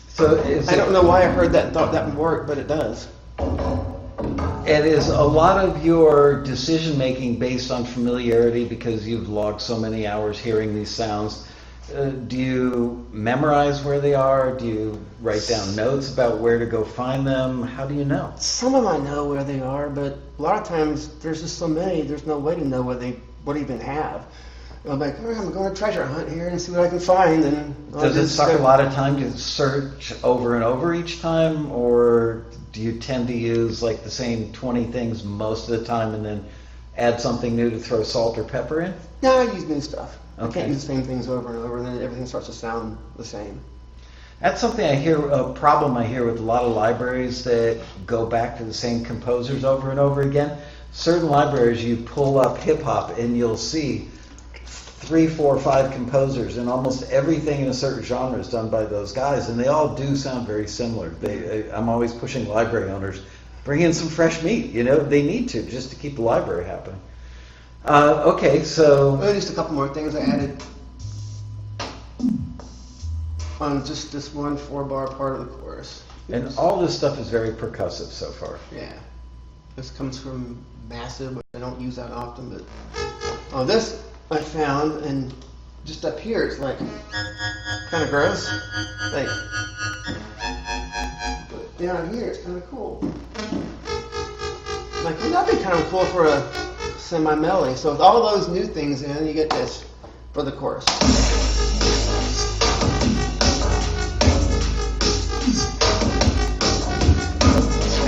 Speaker 1: So is
Speaker 2: I don't know why I heard that and thought that would work, but it does.
Speaker 1: And is a lot of your decision making based on familiarity because you've logged so many hours hearing these sounds? Do you memorize where they are? Do you write down notes about where to go find them? How do you know?
Speaker 2: Some of them I know where they are, but a lot of times there's just so many, there's no way to know what they even have. I'm like, all right, I'm going to treasure hunt here and see what I can find. And
Speaker 1: Does it suck a lot of time to search over and over each time, or do you tend to use like the same 20 things most of the time and then add something new to throw salt or pepper in?
Speaker 2: No, I use new stuff. I
Speaker 1: Okay.
Speaker 2: can't use the same things over and over, and then everything starts to sound the same.
Speaker 1: That's something I hear, a problem I hear with a lot of libraries that go back to the same composers over and over again. Certain libraries, you pull up hip hop and you'll see 3, 4, 5 composers, and almost everything in a certain genre is done by those guys, and they all do sound very similar. I'm always pushing library owners, bring in some fresh meat. They need to, just to keep the library happening. Okay, so
Speaker 2: Just a couple more things I added on just this one 4-bar part of the chorus.
Speaker 1: and all this stuff is very percussive so far.
Speaker 2: Yeah, this comes from Massive, which I don't use that often, but this I found, and just up here it's like kind of gross, like, but down here it's kind of cool. Like, wouldn't that be kind of cool for a semi-melody? So with all those new things in, you get this for the chorus.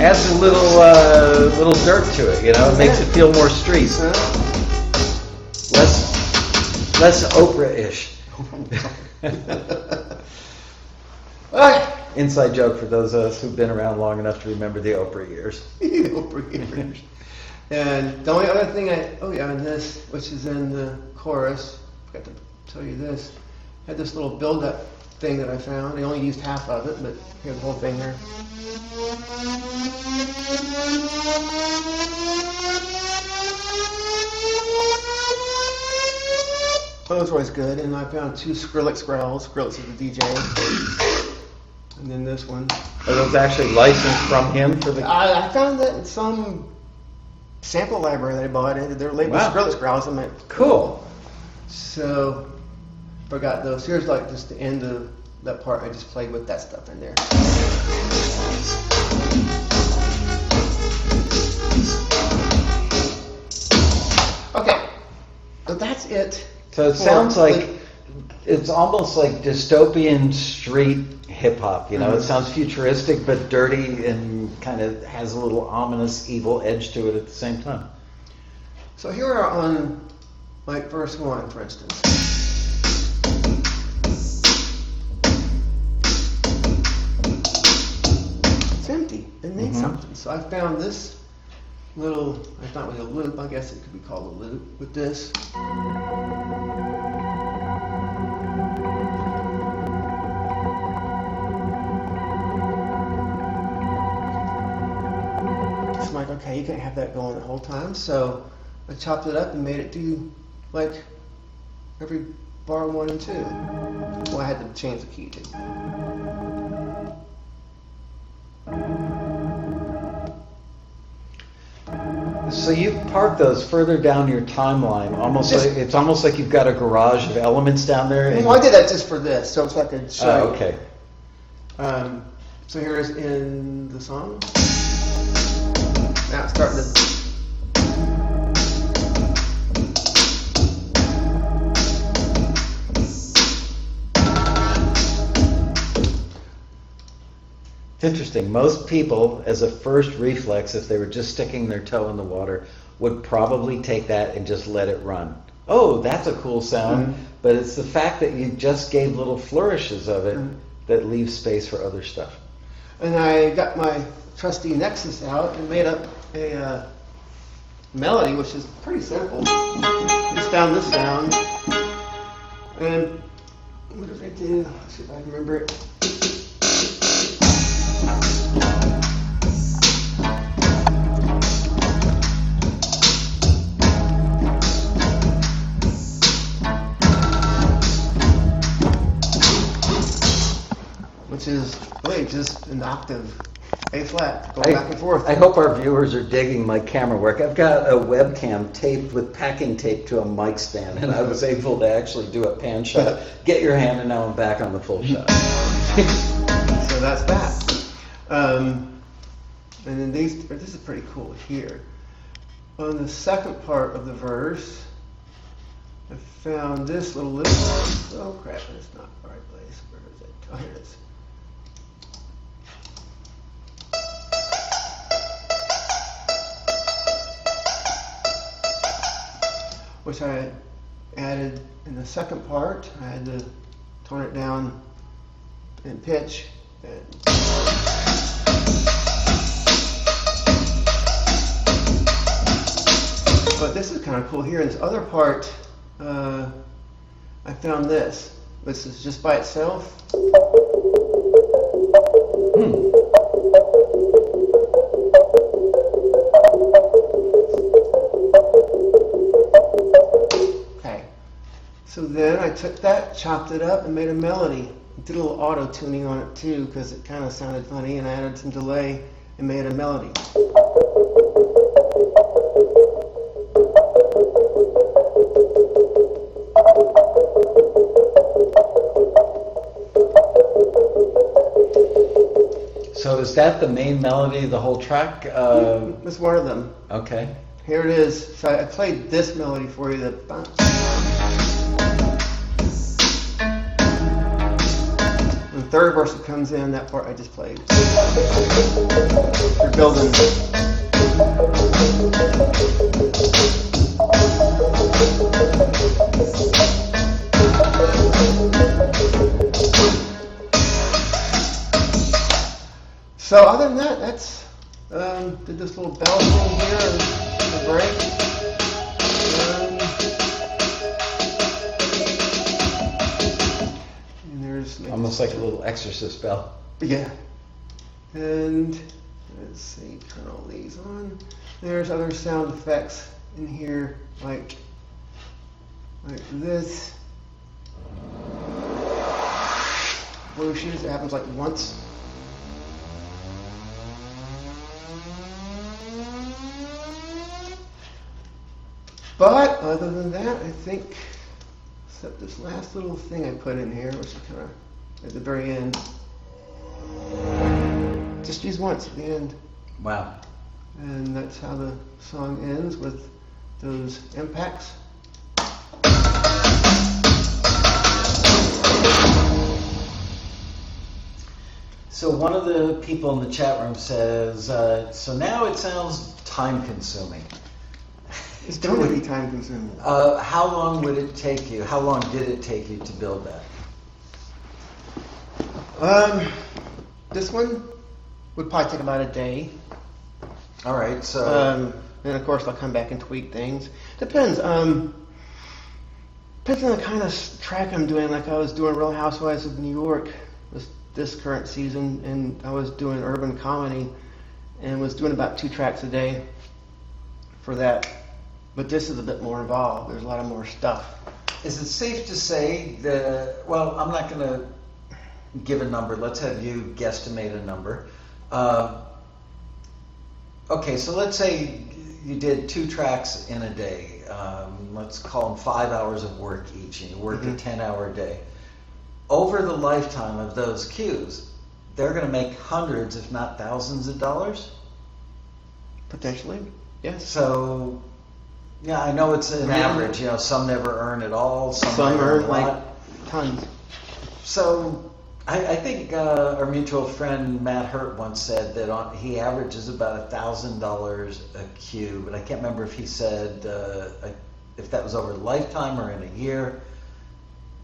Speaker 1: Adds a little dirt to it, It makes it feel more street, less Oprah-ish.
Speaker 2: Okay.
Speaker 1: Inside joke for those of us who've been around long enough to remember the Oprah years.
Speaker 2: And the only other thing and this, which is in the chorus, I forgot to tell you this, had this little build-up thing that I found. I only used half of it, but here's the whole thing here. That was always good, and I found 2 Skrillex growls. Skrillex is the DJ. And then this one.
Speaker 1: Are those actually licensed from him for the?
Speaker 2: I found that in some sample library that I bought. They're labeled
Speaker 1: Wow.
Speaker 2: Skrillex growls. I'm like,
Speaker 1: Cool.
Speaker 2: so forgot those. Here's like just the end of that part. I just played with that stuff in there. it.
Speaker 1: So it sounds like it's almost like dystopian street hip hop. You know, it sounds futuristic but dirty and kind of has a little ominous, evil edge to it at the same time.
Speaker 2: So here we are on like verse 1, for instance. It's empty. It needs something. So I found this little, it's not really a loop, I guess it could be called a loop with this. I'm like, okay, you can't have that going the whole time, so I chopped it up and made it do like every bar 1 and 2. Well, I had to change the key too.
Speaker 1: So you park those further down your timeline, it's almost like you've got a garage of elements down there.
Speaker 2: Well, I did that just for this, so it's like a show.
Speaker 1: Oh, okay.
Speaker 2: So here is in the song. Now it's starting to.
Speaker 1: It's interesting. Most people, as a first reflex, if they were just sticking their toe in the water, would probably take that and just let it run. Oh, that's a cool sound. But it's the fact that you just gave little flourishes of it that leaves space for other stuff.
Speaker 2: And I got my trusty Nexus out and made up a melody, which is pretty simple. Just found this sound. And what did I do? Let's see if I can remember it. Which is really just an octave A flat, going back and forth.
Speaker 1: I hope our viewers are digging my camera work. I've got a webcam taped with packing tape to a mic stand, and I was able to actually do a pan shot. Get your hand, and now I'm back on the full shot.
Speaker 2: So that's that. And then this is pretty cool here. On the second part of the verse, I found this little loop. Oh crap, it's not the right place. Where is it? Oh, here it is. Which I added in the second part. I had to tone it down in pitch. But this is kind of cool here. In this other part, I found this. This is just by itself. So then I took that, chopped it up, and made a melody. Did a little auto-tuning on it too, because it kind of sounded funny, and I added some delay and made a melody.
Speaker 1: So is that the main melody of the whole track?
Speaker 2: It's one of them.
Speaker 1: Okay.
Speaker 2: Here it is. So I played this melody for you. The third verse that comes in, that part I just played. You're building. So other than that, that's did this little bell thing here in the break.
Speaker 1: Almost like a little exorcist bell.
Speaker 2: Yeah. And let's see, turn all these on. There's other sound effects in here, like this. Whooshes, it happens like once. But other than that, I think, except this last little thing I put in here, which is kind of at the very end. Just use once at the end.
Speaker 1: Wow.
Speaker 2: And that's how the song ends, with those impacts.
Speaker 1: So one of the people in the chat room says, so now it sounds time consuming.
Speaker 2: It's definitely time consuming.
Speaker 1: How long would it take you? How long did it take you to build that?
Speaker 2: This one would probably take about a day.
Speaker 1: All right, so...
Speaker 2: and of course I'll come back and tweak things. Depends. Depends on the kind of track I'm doing. Like I was doing Real Housewives of New York this current season, and I was doing urban comedy, and was doing about 2 tracks a day for that. But this is a bit more involved. There's a lot of more stuff.
Speaker 1: Is it safe to say that, well, I'm not going to give a number. Let's have you guesstimate a number. Okay, so let's say you did 2 tracks in a day. Let's call them 5 hours of work each, and you work a 10-hour day. Over the lifetime of those cues, they're going to make hundreds, if not thousands of dollars?
Speaker 2: Potentially, yes.
Speaker 1: So, yeah, I know it's an average. You know, some never earn at all. Some
Speaker 2: earn
Speaker 1: a
Speaker 2: like
Speaker 1: lot.
Speaker 2: tons.
Speaker 1: So, I think our mutual friend Matt Hurt once said that he averages about $1,000 a cue, but I can't remember if he said if that was over a lifetime or in a year.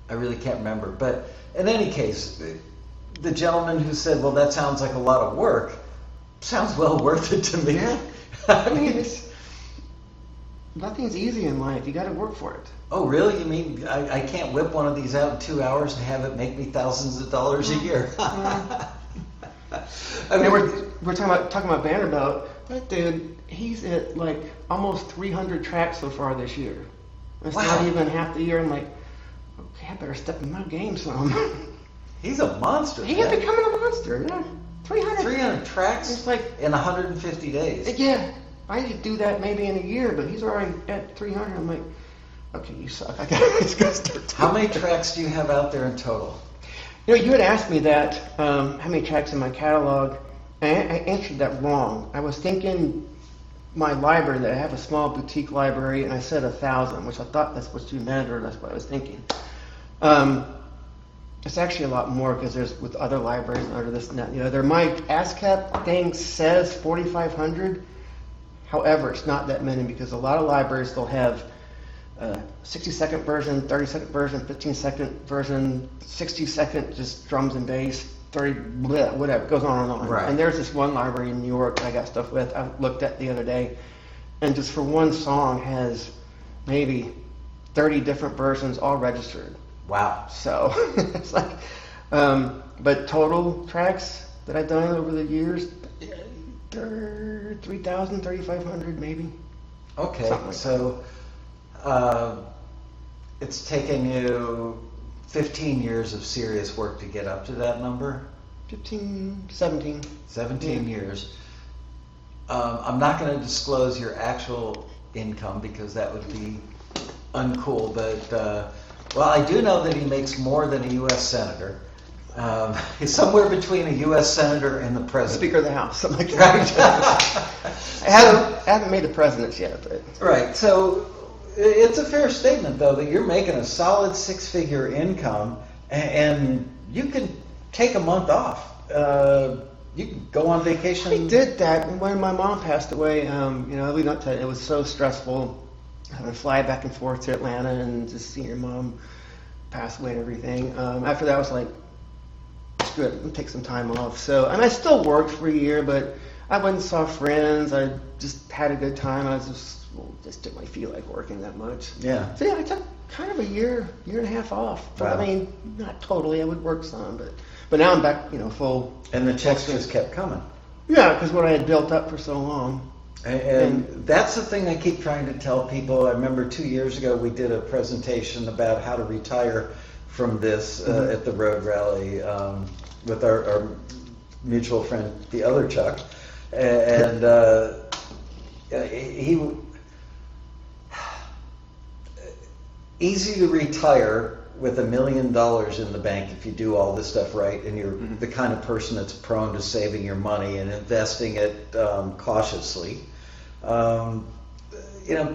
Speaker 1: I really can't remember. But in any case, the gentleman who said, well, that sounds like a lot of work, sounds well worth it to me.
Speaker 2: Yeah. I mean, nothing's easy in life. You got to work for it.
Speaker 1: Oh, really? You mean I can't whip one of these out in 2 hours and have it make me thousands of dollars a year?
Speaker 2: Yeah.
Speaker 1: I mean,
Speaker 2: we're talking about Vanderbilt. That dude, he's at like almost 300 tracks so far this year. It's not even half the year. I'm like, okay, I better step in my game some.
Speaker 1: He's a monster.
Speaker 2: He is becoming a monster. Yeah,
Speaker 1: 300 tracks.
Speaker 2: It's like
Speaker 1: in 150 days.
Speaker 2: Yeah, I need to do that maybe in a year, but he's already at 300. I'm like, okay, you suck. I gotta start.
Speaker 1: How many tracks do you have out there in total?
Speaker 2: You know, you had asked me that, how many tracks in my catalog, and I answered that wrong. I was thinking my library, that I have a small boutique library, and I said 1,000, which I thought that's what you meant, or that's what I was thinking. It's actually a lot more, because there's with other libraries and other this and that. You know, my ASCAP thing says 4,500. However, it's not that many, because a lot of libraries, they'll have 60-second version, 30-second version, 15-second version, 60-second just drums and bass, 30, bleh, whatever, it goes on and on.
Speaker 1: Right.
Speaker 2: And there's this one library in New York I got stuff with, I looked at the other day, and just for one song has maybe 30 different versions all registered.
Speaker 1: Wow.
Speaker 2: So, it's like, but total tracks that I've done over the years, 3,000, 3,500 maybe.
Speaker 1: Okay,
Speaker 2: like
Speaker 1: so it's taken you 15 years of serious work to get up to that number?
Speaker 2: 15, 17.
Speaker 1: 17 years. I'm not going to disclose your actual income because that would be uncool, but well, I do know that he makes more than a U.S. senator. He's somewhere between a U.S. senator and the president.
Speaker 2: Speaker of the House, something like that. I haven't made the presidents yet. But.
Speaker 1: Right, so it's a fair statement, though, that you're making a solid 6-figure income, and you can take a month off. You can go on vacation.
Speaker 2: I did that when my mom passed away. You know, it was so stressful having to fly back and forth to Atlanta and just seeing your mom pass away and everything. After that, I was like, screw it, I'll take some time off. So, and I still worked for a year, but I went and saw friends. I just had a good time. I just didn't really feel like working that much.
Speaker 1: Yeah.
Speaker 2: So yeah, I took kind of a year and a half off. But
Speaker 1: Wow.
Speaker 2: I mean, not totally. I would work some, but now I'm back, full.
Speaker 1: And the checks just kept coming.
Speaker 2: Yeah, because what I had built up for so long.
Speaker 1: And that's the thing I keep trying to tell people. I remember 2 years ago we did a presentation about how to retire from this at the Road Rally with our mutual friend, the other Chuck. And he easy to retire with $1 million in the bank if you do all this stuff right, and you're the kind of person that's prone to saving your money and investing it cautiously.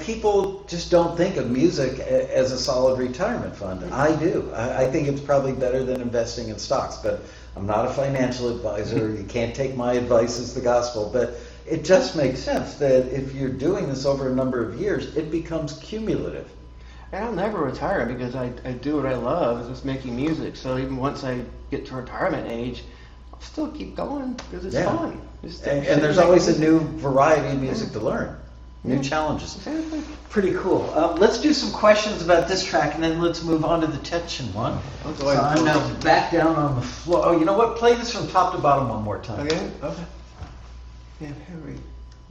Speaker 1: People just don't think of music as a solid retirement fund. I do. I think it's probably better than investing in stocks, but I'm not a financial advisor. You can't take my advice as the gospel, but it just makes sense that if you're doing this over a number of years, it becomes cumulative.
Speaker 2: And I'll never retire because I do what I love, is just making music. So even once I get to retirement age, I'll still keep going because it's fun.
Speaker 1: And there's always a new variety of music to learn, new challenges.
Speaker 2: Exactly.
Speaker 1: Pretty cool. Let's do some questions about this track, and then let's move on to the tension one. So I'm now back down on the floor. Oh, you know what? Play this from top to bottom one more time.
Speaker 2: Okay. Okay. Yeah, Henry.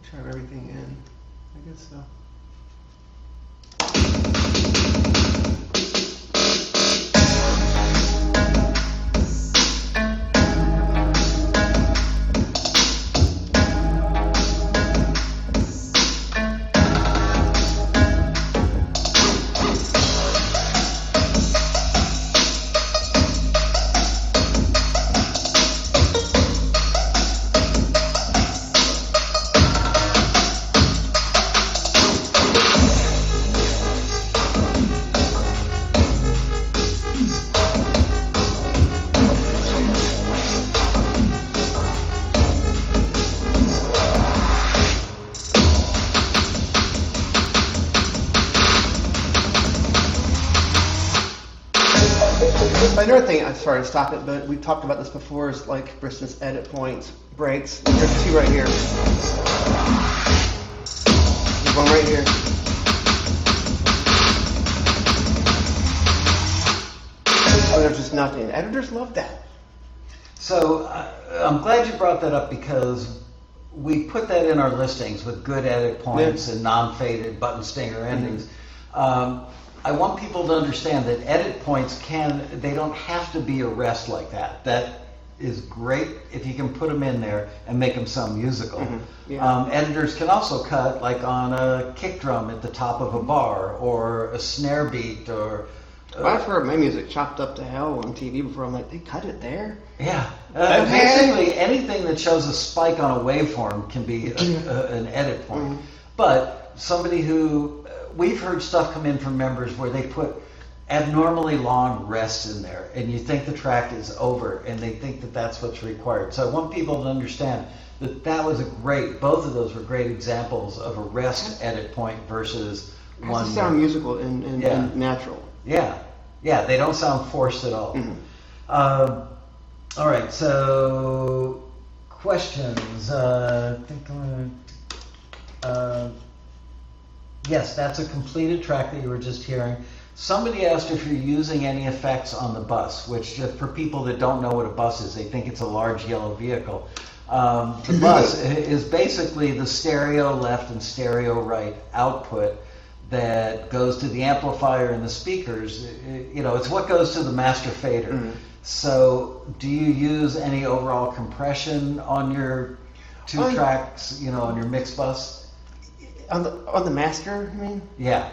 Speaker 2: Try everything in. I guess so. Another thing, I'm sorry to stop it, but we talked about this before, is like, for instance, edit points, breaks. There's two right here. There's one right here. Oh, there's just nothing. Editors love that.
Speaker 1: So I'm glad you brought that up because we put that in our listings with good edit points and non-faded button stinger endings. I want people to understand that edit points they don't have to be a rest like that. That is great if you can put them in there and make them sound musical. Editors can also cut like on a kick drum at the top of a bar or a snare beat or...
Speaker 2: I've heard my music chopped up to hell on TV before. I'm like, they cut it there?
Speaker 1: Yeah. Basically, anything that shows a spike on a waveform can be an edit point. But somebody who... We've heard stuff come in from members where they put abnormally long rests in there, and you think the track is over, and they think that that's what's required. So I want people to understand that that was both of those were great examples of a rest edit point versus one.
Speaker 2: It sound musical and natural.
Speaker 1: Yeah, they don't sound forced at all. All right, so questions. Yes, that's a completed track that you were just hearing. Somebody asked if you're using any effects on the bus, which for people that don't know what a bus is, they think it's a large yellow vehicle. The bus is basically the stereo left and stereo right output that goes to the amplifier and the speakers. It's what goes to the master fader. So do you use any overall compression on your two tracks, on your mix bus?
Speaker 2: On the master, I mean?
Speaker 1: Yeah.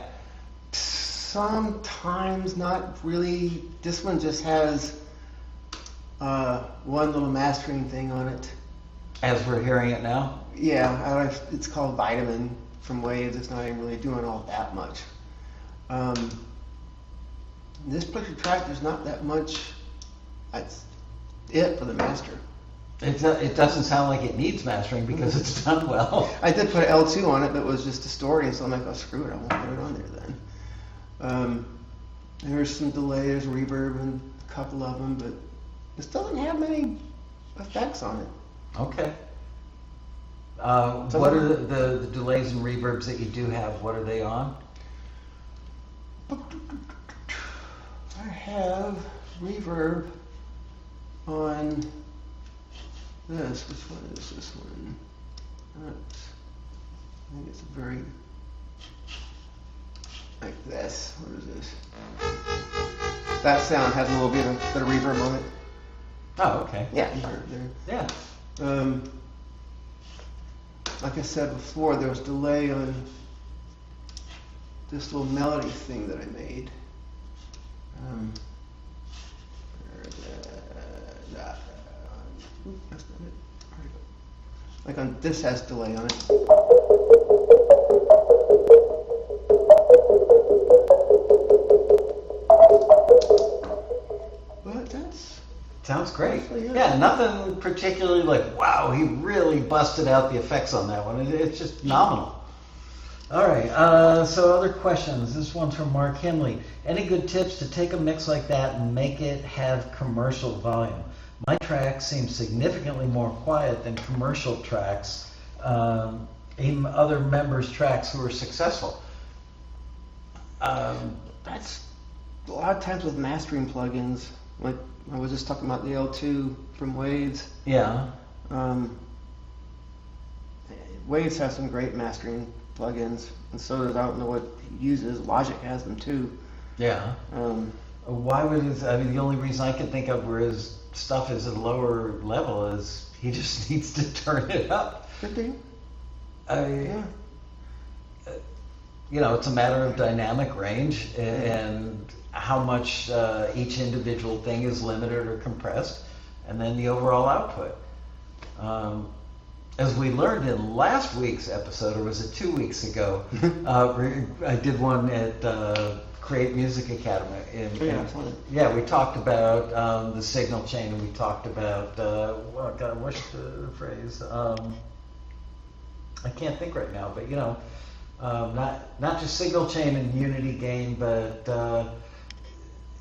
Speaker 2: Sometimes, not really. This one just has one little mastering thing on it.
Speaker 1: As we're hearing it now?
Speaker 2: Yeah, it's called Vitamin from Waves. It's not even really doing all that much. This particular track, there's not that much. That's it for the master.
Speaker 1: It doesn't sound like it needs mastering because it's done well.
Speaker 2: I did put an L2 on it, but it was just distorting, so I'm like, oh, screw it, I won't put it on there then. There's some delay, there's reverb, and a couple of them, but this doesn't have many effects on it.
Speaker 1: Okay. What are the delays and reverbs that you do have? What are they on?
Speaker 2: I have reverb on this. Which one is this one? I think it's very like this. What is this? That sound has a little bit of reverb on it.
Speaker 1: Oh, okay.
Speaker 2: Yeah.
Speaker 1: Yeah.
Speaker 2: Like I said before, there was delay on this little melody thing that I made. That's not it. Like on this has delay on it. But that's
Speaker 1: Sounds great.
Speaker 2: Actually,
Speaker 1: Yeah, nothing particularly like, wow, he really busted out the effects on that one. It's just nominal. All right, so other questions. This one's from Mark Henley. Any good tips to take a mix like that and make it have commercial volume? My tracks seem significantly more quiet than commercial tracks, even other members' tracks who are successful.
Speaker 2: That's a lot of times with mastering plugins. Like I was just talking about the L2 from Wade's.
Speaker 1: Yeah.
Speaker 2: Wade's has some great mastering plugins, and so does, I don't know what he uses. Logic has them too.
Speaker 1: Yeah. Why would his, I mean, the only reason I can think of where his stuff is at a lower level is he just needs to turn it up.
Speaker 2: Could be.
Speaker 1: Yeah. You know, it's a matter of dynamic range and how much each individual thing is limited or compressed, and then the overall output. As we learned in last week's episode, or was it 2 weeks ago, I did one at Create Music Academy. Yeah, we talked about the signal chain, and we talked about, what's the phrase? I can't think right now, but you know, not just signal chain and unity gain, but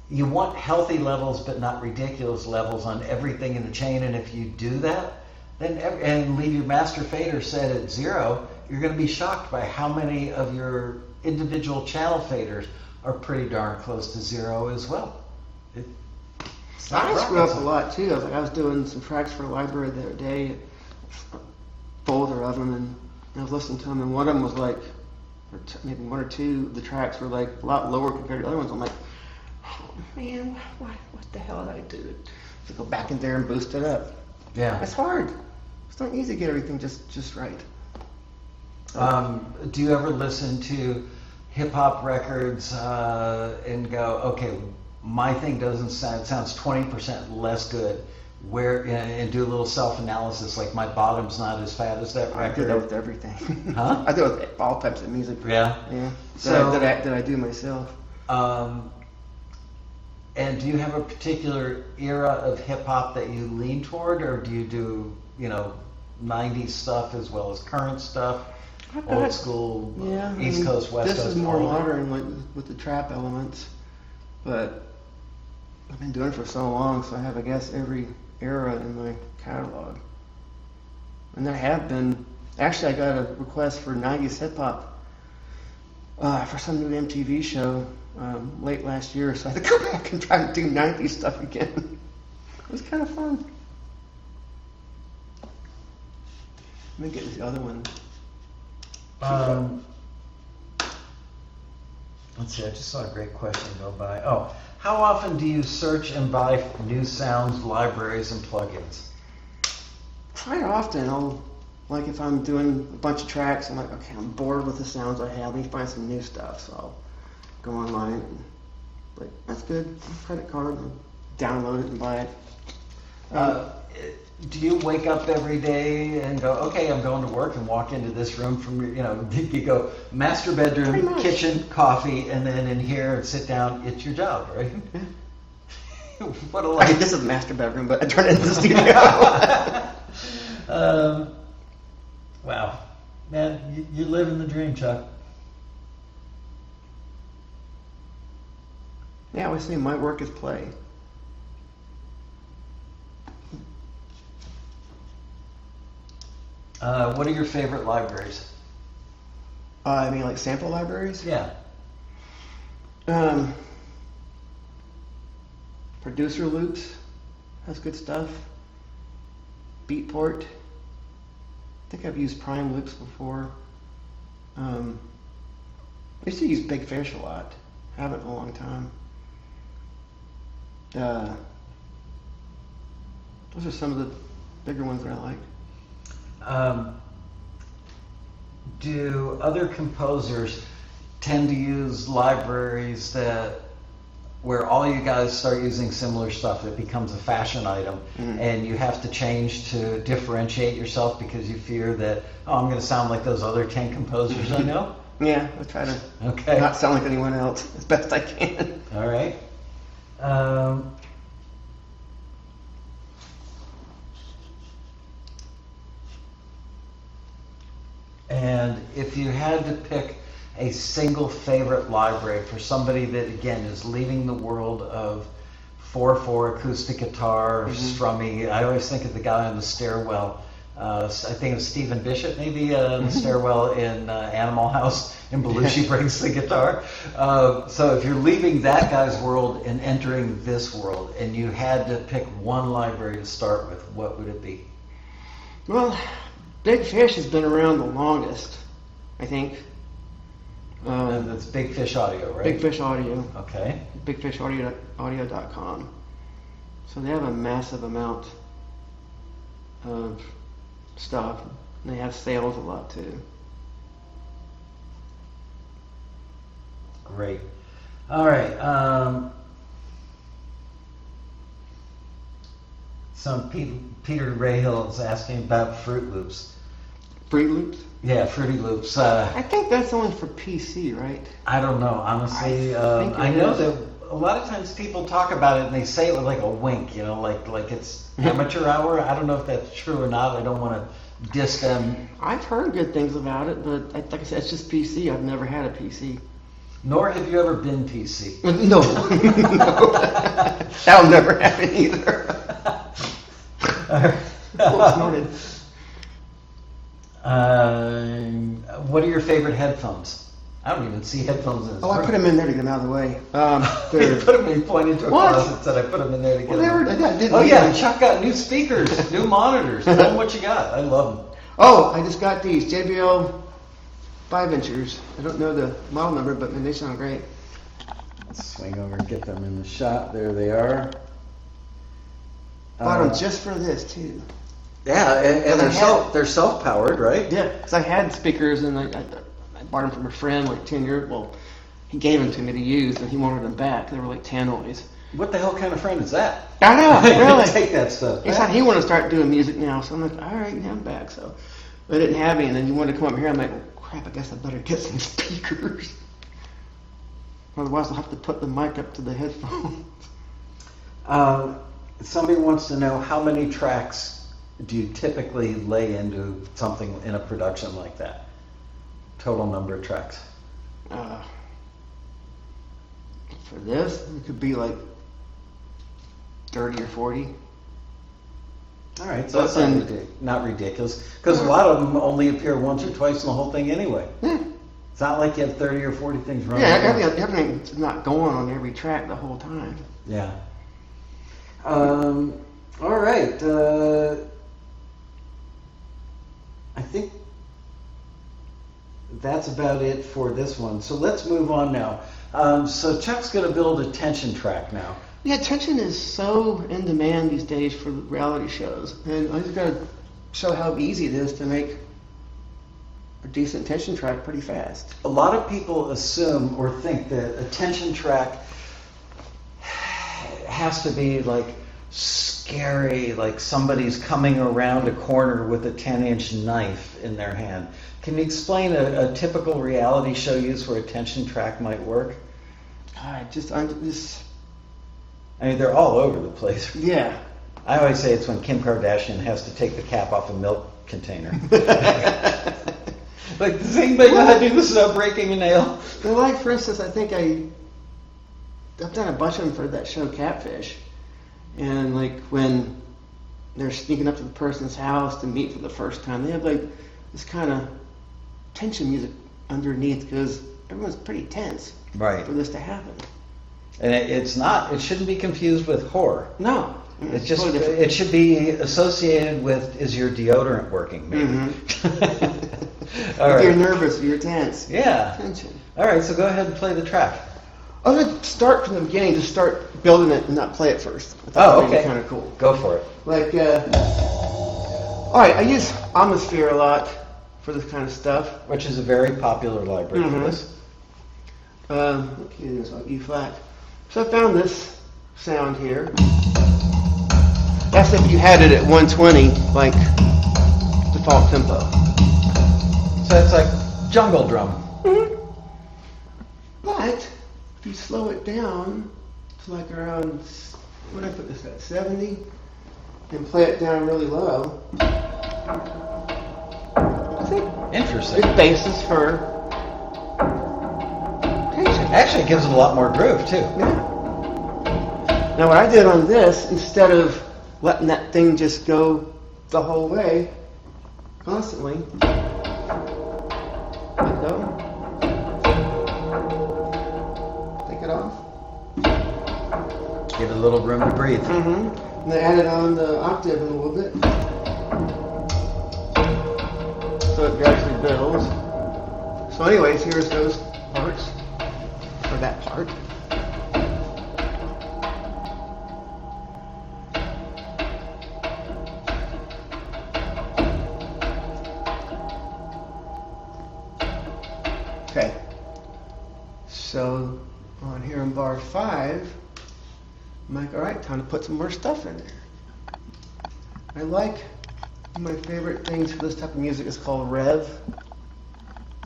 Speaker 1: you want healthy levels, but not ridiculous levels on everything in the chain. And if you do that, then and leave your master fader set at 0, you're going to be shocked by how many of your individual channel faders are pretty darn close to 0 as well.
Speaker 2: I screw up a lot too. I was doing some tracks for a library the other day, a folder of them, and I was listening to them, and one of them was like, maybe one or two of the tracks were like a lot lower compared to other ones. I'm like, oh man, what the hell did I do? To go back in there and boost it up.
Speaker 1: Yeah,
Speaker 2: it's hard. It's not easy to get everything just right.
Speaker 1: Do you ever listen to hip hop records and go, okay, my thing doesn't sound, it sounds 20% less good, where, and do a little self-analysis, like my bottom's not as fat as that record?
Speaker 2: I do that with everything.
Speaker 1: Huh?
Speaker 2: I do it with all types of music.
Speaker 1: Yeah.
Speaker 2: Yeah.
Speaker 1: So
Speaker 2: that I do myself.
Speaker 1: And do you have a particular era of hip hop that you lean toward, or do you do, you know, 90s stuff as well as current stuff? Old school,
Speaker 2: yeah,
Speaker 1: East Coast, West Coast.
Speaker 2: This is more modern, like with the trap elements, but I've been doing it for so long, so I have, I guess, every era in my catalog. And I have been, actually, I got a request for 90s hip hop for some new MTV show late last year, so I had to go back and try to do 90s stuff again. It was kind of fun. Let me get the other one.
Speaker 1: Let's see, I just saw a great question go by. Oh, how often do you search and buy new sounds, libraries, and plugins?
Speaker 2: Quite often. Like if I'm doing a bunch of tracks, I'm like, okay, I'm bored with the sounds I have, let me find some new stuff. So I'll go online and like, that's good, credit card, and download it and buy it.
Speaker 1: Do you wake up every day and go, okay, I'm going to work, and walk into this room from, you know, you go master bedroom, kitchen, coffee, and then in here and sit down, it's your job, right?
Speaker 2: Yeah.
Speaker 1: What a life.
Speaker 2: This is the master bedroom, but I turn it into the studio.
Speaker 1: Wow. Man, you live in the dream, Chuck.
Speaker 2: Yeah, I always say my work is play.
Speaker 1: What are your favorite libraries?
Speaker 2: I mean, like sample libraries?
Speaker 1: Yeah.
Speaker 2: Producer Loops has good stuff. Beatport. I think I've used Prime Loops before. I used to use Big Fish a lot. Haven't in a long time. Those are some of the bigger ones that I like.
Speaker 1: Do other composers tend to use libraries where all you guys start using similar stuff, it becomes a fashion item, and you have to change to differentiate yourself because you fear that, oh, I'm going to sound like those other 10 composers I know?
Speaker 2: Yeah, I try to not sound like anyone else as best I can.
Speaker 1: All right. And if you had to pick a single favorite library for somebody that, again, is leaving the world of 4/4 acoustic guitar, strummy. I always think of the guy on the stairwell. I think of Stephen Bishop, maybe in the stairwell in Animal House, and Belushi brings the guitar. So if you're leaving that guy's world and entering this world, and you had to pick one library to start with, what would it be?
Speaker 2: Well, Big Fish has been around the longest, I think.
Speaker 1: And that's Big Fish Audio, right?
Speaker 2: Big Fish Audio.
Speaker 1: Okay.
Speaker 2: BigFishAudio.com. So they have a massive amount of stuff. And they have sales a lot too.
Speaker 1: Great. All right. Peter Rahill is asking about Fruit Loops.
Speaker 2: Fruit Loops?
Speaker 1: Yeah, Fruity Loops.
Speaker 2: I think that's only for PC, right?
Speaker 1: I don't know, honestly.
Speaker 2: I
Speaker 1: know that a lot of times people talk about it and they say it with like a wink, you know, like it's amateur hour. I don't know if that's true or not. I don't want to diss them.
Speaker 2: I've heard good things about it, but like I said, it's just PC. I've never had a PC.
Speaker 1: Nor have you ever been PC.
Speaker 2: No. No. That'll never happen either.
Speaker 1: What are your favorite headphones? I don't even see headphones in this room.
Speaker 2: I put them in there to get them out of the way.
Speaker 1: You put them in, pointed to a closet and said I put them in there to get them. Oh yeah, Chuck got new speakers, new monitors. Tell them what you got. I love them.
Speaker 2: Oh, I just got these JBL 5-inchers. I don't know the model number, but they sound great.
Speaker 1: Let's swing over and get them in the shot. There they are.
Speaker 2: Bought them just for this too.
Speaker 1: Yeah, and they're self-powered, right?
Speaker 2: Yeah, because I had speakers and I bought them from a friend like 10 years. Well, he gave them to me to use, and he wanted them back. They were like tannoys.
Speaker 1: What the hell kind of friend is that?
Speaker 2: I know, really.
Speaker 1: Take that stuff.
Speaker 2: He said he wanted to start doing music now, so I'm like, all right, now I'm back. So I didn't have any, and then you wanted to come up here. I'm like, well, crap, I guess I better get some speakers. Otherwise, I'll have to put the mic up to the headphones.
Speaker 1: Somebody wants to know how many tracks do you typically lay into something in a production like that? Total number of tracks.
Speaker 2: For this, it could be like 30 or 40.
Speaker 1: All right, so that's not ridiculous, because a lot of them only appear once or twice in the whole thing anyway.
Speaker 2: Yeah.
Speaker 1: It's not like you have 30 or 40 things running.
Speaker 2: Yeah, everything's not going on every track the whole time.
Speaker 1: Yeah. All right. I think that's about it for this one. So let's move on now. So Chuck's going to build a tension track now.
Speaker 2: Yeah, tension is so in demand these days for reality shows. And I just got to show how easy it is to make a decent tension track pretty fast.
Speaker 1: A lot of people assume or think that a tension track has to be like scary, like somebody's coming around a corner with a 10-inch knife in their hand. Can you explain a typical reality show use where a tension track might work?
Speaker 2: I
Speaker 1: mean, they're all over the place.
Speaker 2: Yeah.
Speaker 1: I always say it's when Kim Kardashian has to take the cap off a milk container. Like, does anybody know how to do this without breaking a nail?
Speaker 2: Well, like, for instance, I think I've done a bunch of them for that show Catfish. And, like, when they're sneaking up to the person's house to meet for the first time, they have, like, this kind of tension music underneath because everyone's pretty tense for this to happen.
Speaker 1: And it shouldn't be confused with horror.
Speaker 2: No.
Speaker 1: It's just, totally it should be associated with, is your deodorant working, maybe?
Speaker 2: Mm-hmm.
Speaker 1: If
Speaker 2: you're nervous, you're tense.
Speaker 1: Yeah.
Speaker 2: Tension.
Speaker 1: All right, so go ahead and play the track.
Speaker 2: I'm going to start from the beginning, just start building it and not play it first.
Speaker 1: Oh, okay.
Speaker 2: Kind of cool.
Speaker 1: Go for it.
Speaker 2: Like, all right, I use Atmosphere a lot for this kind of stuff.
Speaker 1: Which is a very popular library for this.
Speaker 2: Okay, this is E flat. So I found this sound here. That's if you had it at 120, like default tempo.
Speaker 1: So it's like jungle drum.
Speaker 2: Mm-hmm. But if you slow it down to like around, what did I put this at, 70? And play it down really low. See?
Speaker 1: Interesting.
Speaker 2: It's basis for occasion.
Speaker 1: Actually, it gives it a lot more groove too.
Speaker 2: Yeah. Now what I did on this, instead of letting that thing just go the whole way, constantly, let go, take it off.
Speaker 1: Give it a little room to breathe.
Speaker 2: Mm-hmm. And I added on the octave in a little bit. So it gradually builds. So anyways, here's those parts, or that part. Okay. So on here in bar 5, I'm like, all right, time to put some more stuff in there. I like, my favorite things for this type of music is called rev.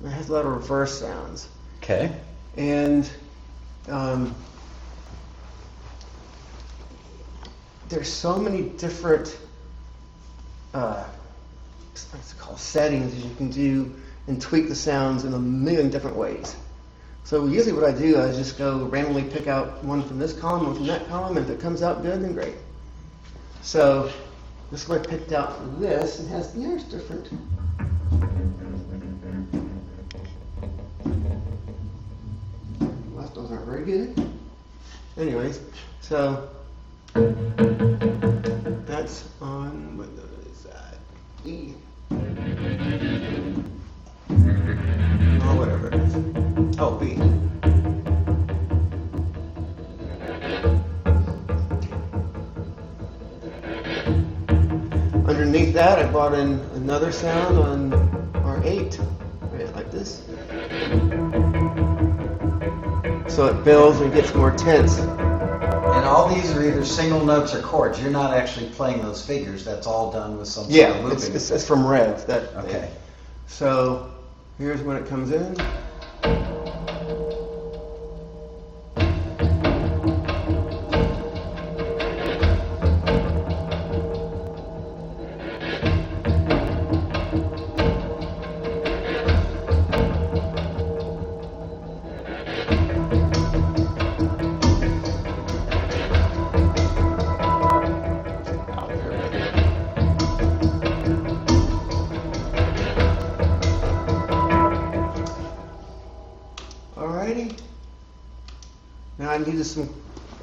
Speaker 2: It has a lot of reverse sounds.
Speaker 1: Okay.
Speaker 2: And there's so many different what's it called, settings that you can do and tweak the sounds in a million different ways. So usually what I do is just go randomly pick out one from this column, one from that column, and if it comes out good, then great. So this is what I picked out for this. It has, there's different. Last those aren't very good. Anyways, so that's on, what is that? E. Or whatever it is. Oh, B. Underneath that, I brought in another sound on R8, right, like this. So it builds and gets more tense.
Speaker 1: And all these are either single notes or chords. You're not actually playing those figures. That's all done with some sort of looping.
Speaker 2: It's from Rev.
Speaker 1: Okay.
Speaker 2: So here's when it comes in. Alrighty. Now I needed some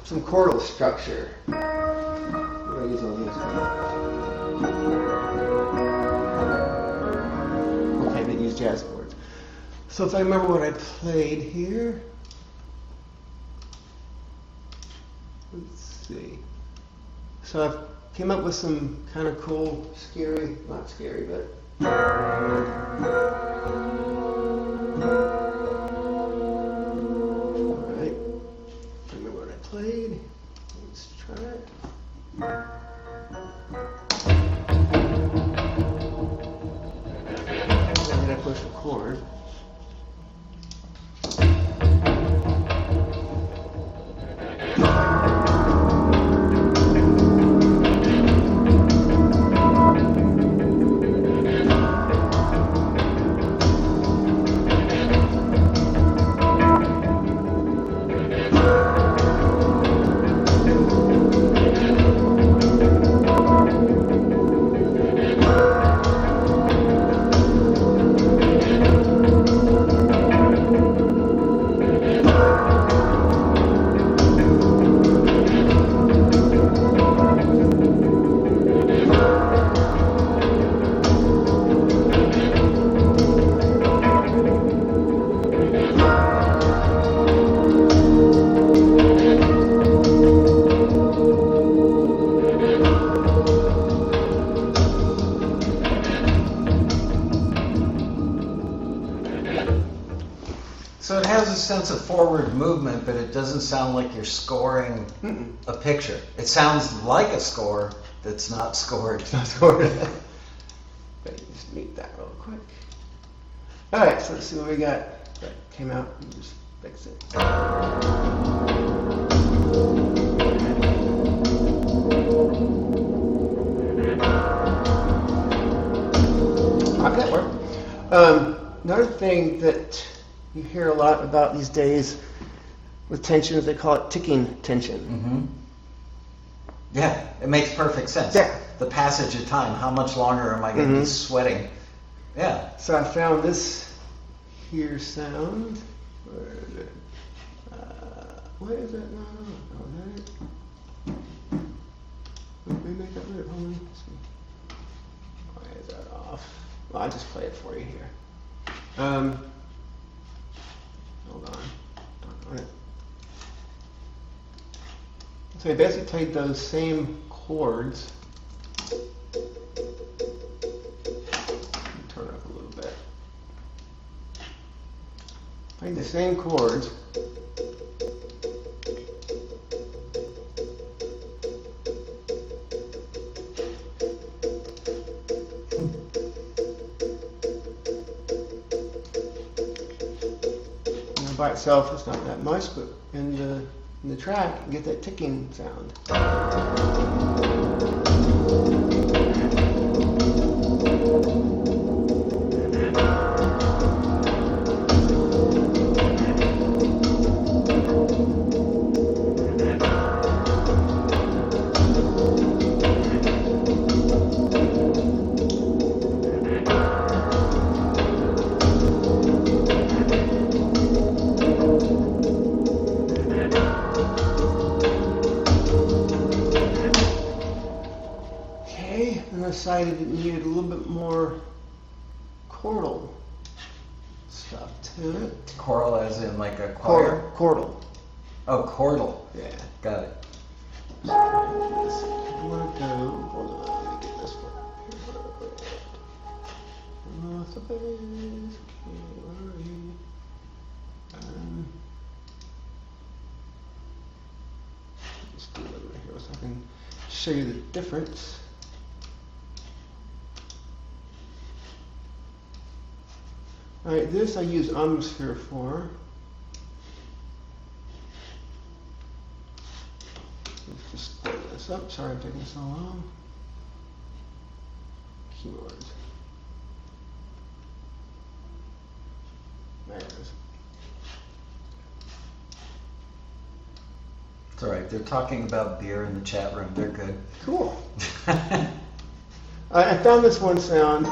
Speaker 2: chordal structure. What do I use on this one? Okay, I didn't use jazz chords. So if I remember what I played here, let's see. So I came up with some kind of cool, scary, not scary, but played. Let's try it. And then I push record.
Speaker 1: So it has a sense of forward movement, but it doesn't sound like you're scoring a picture. It sounds like a score that's not scored.
Speaker 2: It's not scored. But you just meet that real quick. Alright, so let's see what we got. That came out and just fix it. How'd that work? Another thing that you hear a lot about these days with tension is they call it ticking tension.
Speaker 1: Mm-hmm. Yeah, it makes perfect sense.
Speaker 2: Yeah.
Speaker 1: The passage of time, how much longer am I going to be sweating? Yeah.
Speaker 2: So I found this here sound. Where is it? What is it? No, is that it? Let me make that rid. Hold on. Let's see. Why is that off? Well, I'll just play it for you here. Hold on. Darn it. So I basically played those same chords. Turn it up a little bit. Played the same chords. And by itself, it's not that much, but in the track, you get that ticking sound. And I decided it needed a little bit more chordal stuff to it.
Speaker 1: Choral as in like a choir?
Speaker 2: Chordal.
Speaker 1: Oh, chordal.
Speaker 2: Yeah.
Speaker 1: Got it.
Speaker 2: I want to go. Hold on, let me get this one. North of base. Okay, where are you? Let's do it over here so I can show you the difference. Alright, this I use Omnisphere for. Let's just pull this up. Sorry I'm taking so long. Keyboards. There it is.
Speaker 1: It's alright, they're talking about beer in the chat room. They're good.
Speaker 2: Cool. I found this one sound.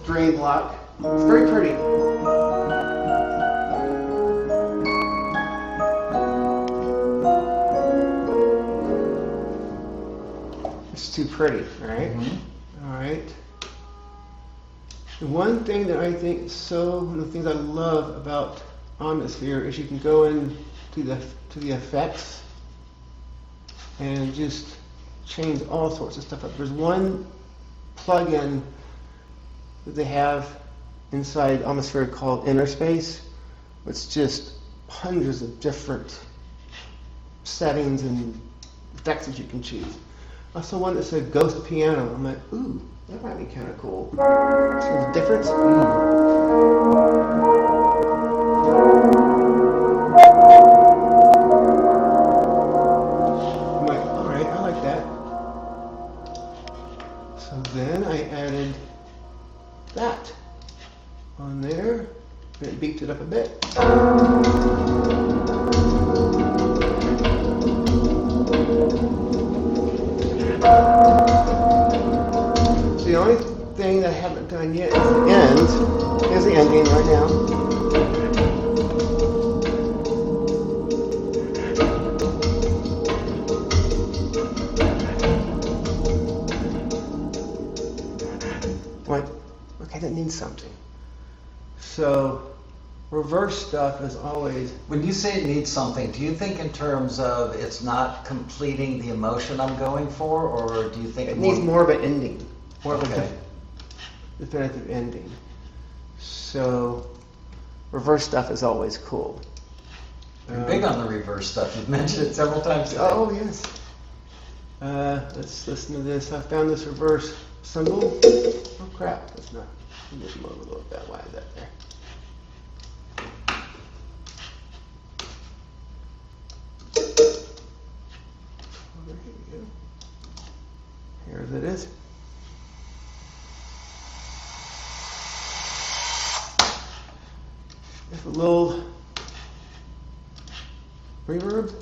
Speaker 2: Drain block. It's very pretty. It's too pretty, right?
Speaker 1: Mm-hmm.
Speaker 2: All right. The one thing that I think one of the things I love about Omnisphere is you can go in to the effects and just change all sorts of stuff up. There's one plugin that they have inside Omnisphere called Inner Space. It's just hundreds of different settings and effects that you can choose. I saw one that said Ghost Piano. I'm like, ooh, that might be kind of cool. See the difference? I'm like, all right, I like that. So then I added that on there, and it beefed it up a bit. So the only thing that I haven't done yet is the end. Here's the ending right now. Like, okay, that means something. So, reverse stuff is always.
Speaker 1: When you say it needs something, do you think in terms of it's not completing the emotion I'm going for, or do you think
Speaker 2: It needs more of an ending, more of
Speaker 1: Okay.
Speaker 2: a definitive ending. So, reverse stuff is always cool.
Speaker 1: You're big on the reverse stuff. You've mentioned it several times today.
Speaker 2: Oh yes. Let's listen to this. I found this reverse symbol. Oh crap! That's not. Let me just move a little bit. Why is that there? Here we go. Here it is. Just a little reverb.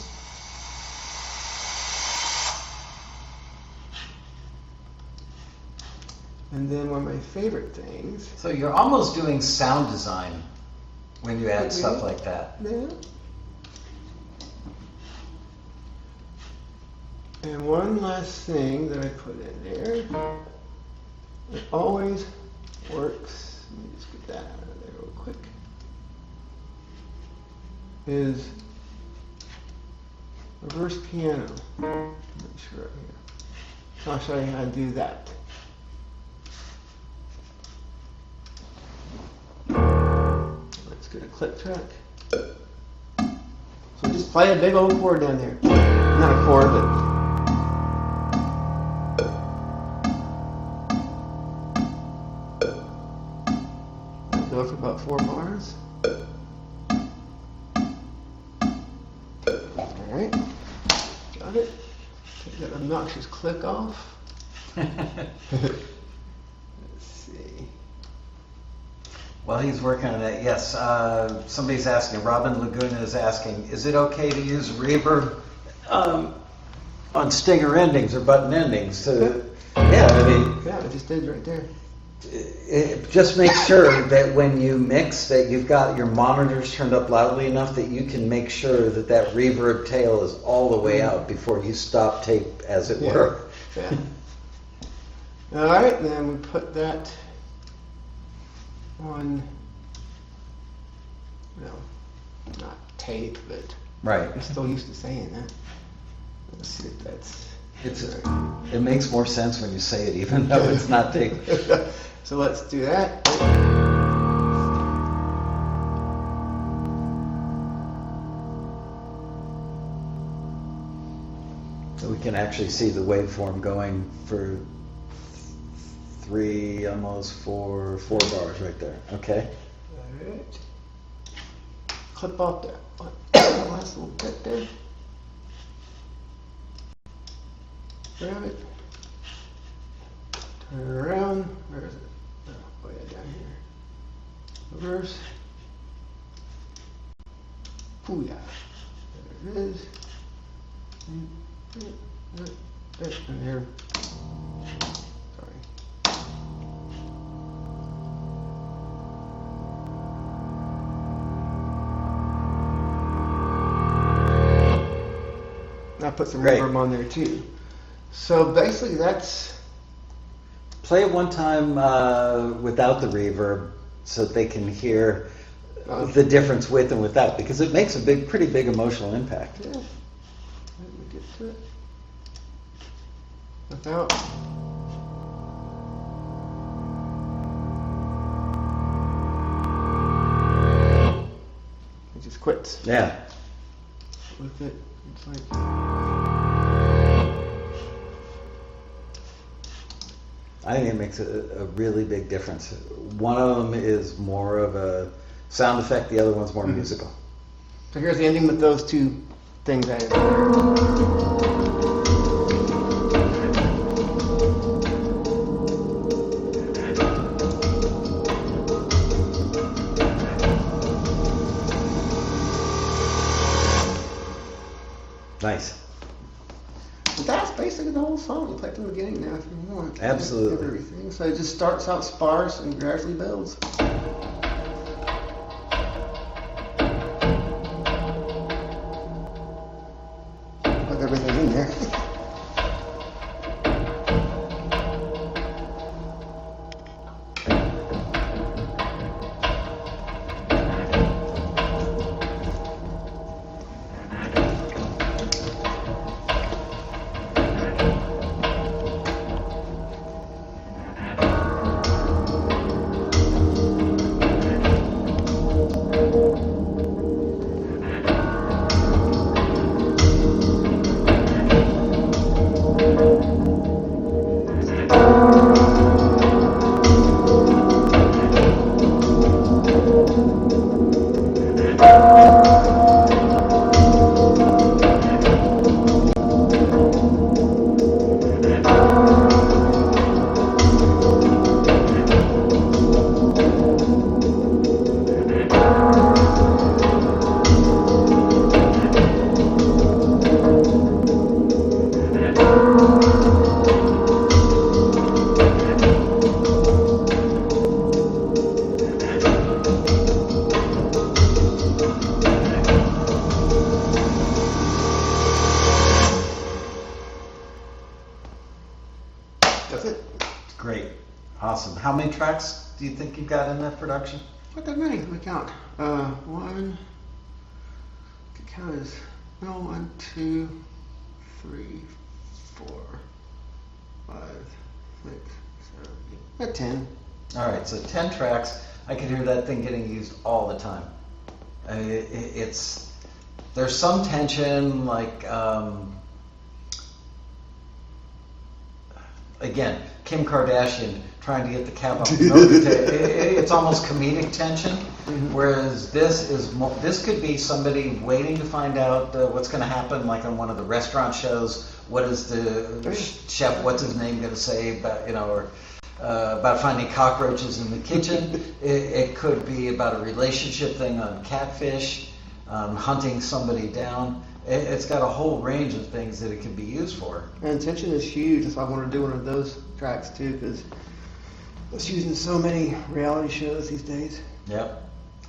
Speaker 2: And then one of my favorite things.
Speaker 1: So you're almost doing sound design when you add stuff like that.
Speaker 2: Yeah. And one last thing that I put in there. It always works. Let me just get that out of there real quick. Is reverse piano. Make sure up here. So I'll show you how to do that. Let's get a click track. So just play a big old chord down there. Not a chord, but go for about 4 bars. Alright. Got it. Take that obnoxious click off. Let's see.
Speaker 1: While he's working on that, yes, somebody's asking, Robin Laguna is asking, is it okay to use reverb on stinger endings or button endings? Yeah, I mean,
Speaker 2: Yeah, it just did right there.
Speaker 1: just make sure that when you mix that you've got your monitors turned up loudly enough that you can make sure that that reverb tail is all the way out before you stop tape, as it were.
Speaker 2: Yeah. Alright, then we put that on, not tape, but
Speaker 1: Right.
Speaker 2: I'm still used to saying that. Let's see if that's...
Speaker 1: It makes more sense when you say it, even though it's not tape.
Speaker 2: So let's do that.
Speaker 1: So we can actually see the waveform going for 3, almost 4 bars right there. Okay.
Speaker 2: Alright. Clip off that last little bit there. Grab it. Turn it around. Where is it? Oh, yeah, down here. Reverse. Booyah. There it is. And there. Sorry. I put some
Speaker 1: Great.
Speaker 2: reverb on there too. So basically that's...
Speaker 1: Play it one time without the reverb so that they can hear the difference with and without, because it makes a pretty big emotional impact.
Speaker 2: Yeah. Let me get to it. Without. It just quits.
Speaker 1: Yeah.
Speaker 2: With it, it's like...
Speaker 1: I think it makes a really big difference. One of them is more of a sound effect, the other one's more musical.
Speaker 2: So here's the ending with those two things I have.
Speaker 1: Nice.
Speaker 2: But that's basically the whole song. You play it from the beginning now if you want.
Speaker 1: Absolutely.
Speaker 2: Everything. So it just starts out sparse and gradually builds. With everything in there.
Speaker 1: do you think you've got in that production?
Speaker 2: Not that many. Let me count. One. The count is 1, 2, 3, 4, 5, 6, 7, 8. About 10.
Speaker 1: All right, so 10 tracks. I can hear that thing getting used all the time. There's some tension, like again, Kim Kardashian trying to get the cap off the milk. It's almost comedic tension, whereas this could be somebody waiting to find out what's going to happen, like on one of the restaurant shows. What is the chef? What's his name going to say about or about finding cockroaches in the kitchen? It could be about a relationship thing on Catfish, hunting somebody down. It's got a whole range of things that it can be used for.
Speaker 2: And tension is huge. That's why I want to do one of those tracks too, because it's used in so many reality shows these days.
Speaker 1: Yep.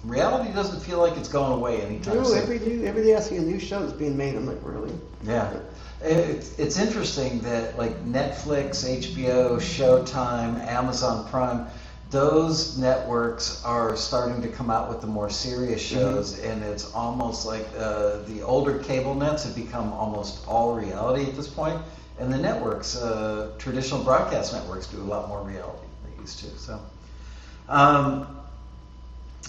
Speaker 1: Reality doesn't feel like it's going away anytime
Speaker 2: No,
Speaker 1: soon.
Speaker 2: every day I see a new show that's being made. I'm like, really?
Speaker 1: Yeah. It's interesting that like Netflix, HBO, Showtime, Amazon Prime, those networks are starting to come out with the more serious shows, and it's almost like the older cable nets have become almost all reality at this point, and the networks, traditional broadcast networks, do a lot more reality than they used to. So, all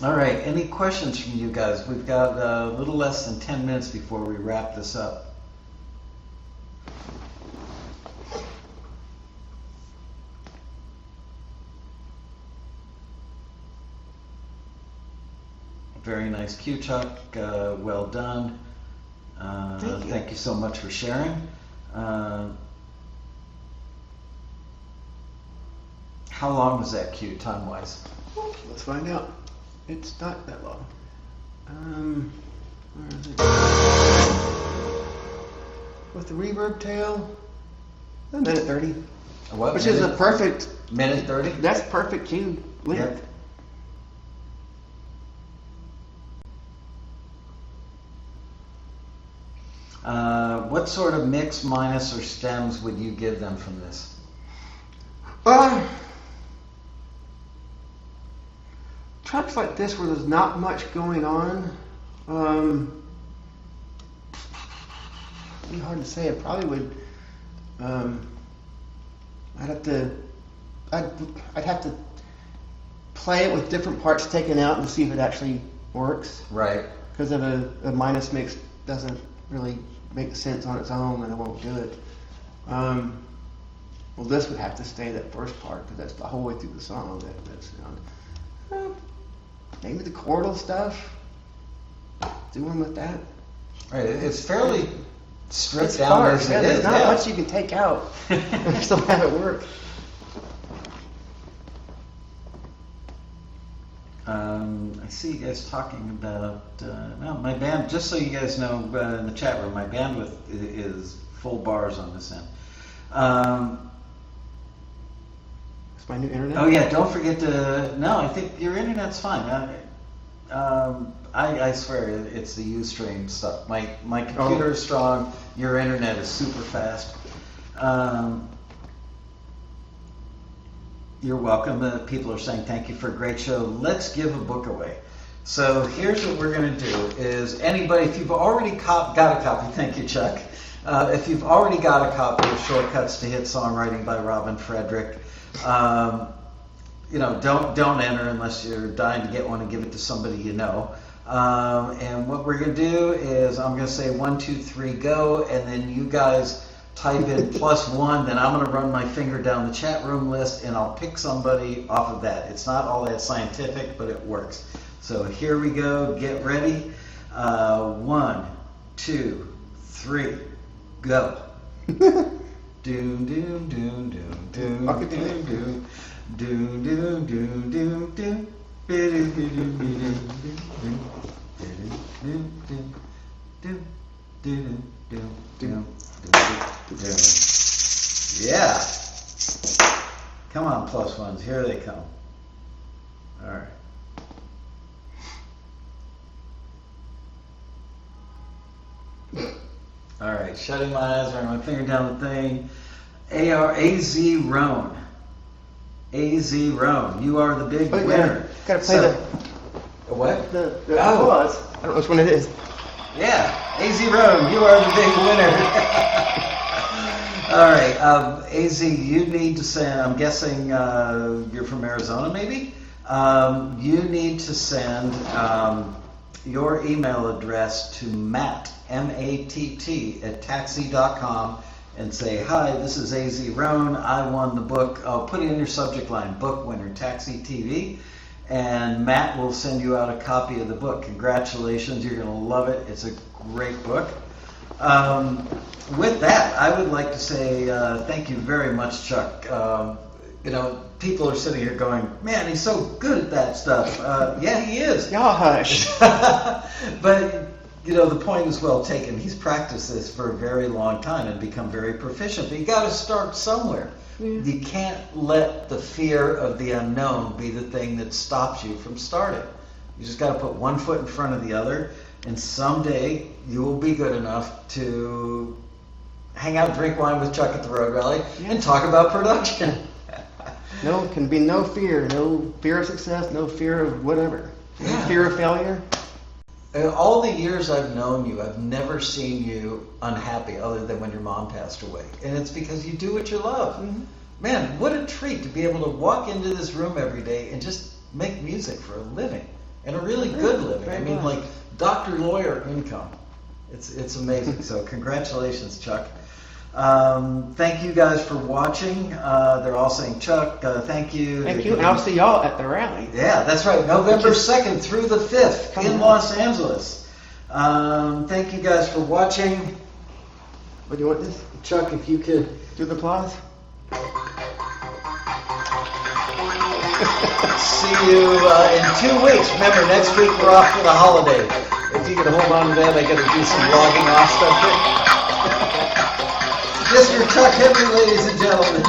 Speaker 1: right, any questions from you guys? We've got a little less than 10 minutes before we wrap this up. Very nice cue, Chuck. Well done. Thank you so much for sharing. How long was that cue, time-wise?
Speaker 2: Let's find out. It's not that long. Where is it? With the reverb tail, a minute 30.
Speaker 1: What?
Speaker 2: Which is a perfect...
Speaker 1: Minute 30?
Speaker 2: That's perfect cue length.
Speaker 1: Yep. What sort of mix, minus, or stems would you give them from this?
Speaker 2: Tracks like this where there's not much going on, it'd be hard to say. I probably would. I'd have to play it with different parts taken out and see if it actually works.
Speaker 1: Right.
Speaker 2: Because if a minus mix doesn't really make sense on its own, then I won't do it. Well, this would have to stay that first part because that's the whole way through the song. That sound. Maybe the chordal stuff. Do one with that.
Speaker 1: Right. It's fairly stripped
Speaker 2: It's
Speaker 1: down
Speaker 2: hard.
Speaker 1: as it
Speaker 2: There's
Speaker 1: is.
Speaker 2: not much you can take out. Still have it work.
Speaker 1: I see you guys talking about my band. Just so you guys know, in the chat room, my bandwidth is full bars on this end.
Speaker 2: It's my new internet.
Speaker 1: Oh yeah, don't forget to. No, I think your internet's fine. I swear it's the Ustream stuff. My computer is strong. Your internet is super fast. You're welcome. People are saying thank you for a great show. Let's give a book away. So here's what we're going to do is anybody, if you've already got a copy, thank you, Chuck. If you've already got a copy of Shortcuts to Hit Songwriting by Robin Frederick, don't enter unless you're dying to get one and give it to somebody you know. And what we're going to do is I'm going to say 1, 2, 3, go, and then you guys type in +1, then I'm going to run my finger down the chat room list and I'll pick somebody off of that. It's not all that scientific, but it works. So here we go. Get ready. 1, 2, 3, go. Doom, doom, doom, doom, doom, doom, doom, doom, doom, doom, doom. Yeah. Come on, +1s. Here they come. All right. All right. Shutting my eyes, running my finger down the thing. AZ Roan. AZ Roan, you are the big winner.
Speaker 2: Gotta play
Speaker 1: What?
Speaker 2: the applause. I don't know which one it is.
Speaker 1: Yeah, AZ Roan, you are the big winner. All right, AZ, you need to send, I'm guessing you're from Arizona maybe? You need to send your email address to Matt, M-A-T-T, at taxi.com and say, hi, this is AZ Roan. I won the book. I'll put it in your subject line, book winner, Taxi TV. And Matt will send you out a copy of the book. Congratulations, you're going to love it. It's a great book. With that, I would like to say thank you very much, Chuck. People are sitting here going, man, he's so good at that stuff. Yeah, he is.
Speaker 2: Y'all hush.
Speaker 1: But, the point is well taken. He's practiced this for a very long time and become very proficient. But you got to start somewhere. Yeah. You can't let the fear of the unknown be the thing that stops you from starting. You just got to put one foot in front of the other, and someday you will be good enough to hang out and drink wine with Chuck at the Road Rally and talk about production.
Speaker 2: No, can be no fear of success, no fear of whatever. No fear of failure.
Speaker 1: In all the years I've known you, I've never seen you unhappy other than when your mom passed away. And it's because you do what you love. Mm-hmm. Man, what a treat to be able to walk into this room every day and just make music for a living. And a really good living. I mean, like doctor, lawyer income. It's amazing. So congratulations, Chuck. Thank you guys for watching. They're all saying, Chuck, thank you.
Speaker 2: Thank you, and I'll see y'all at the rally.
Speaker 1: Yeah, that's right. November 2nd through the 5th in Los Angeles. Thank you guys for watching.
Speaker 2: What do you want this?
Speaker 1: Chuck, if you could
Speaker 2: do the applause.
Speaker 1: See you in 2 weeks. Remember, next week we're off for the holiday. If you could hold on to that, I got to do some logging off stuff here. Mr. Chuck Henry, ladies and gentlemen.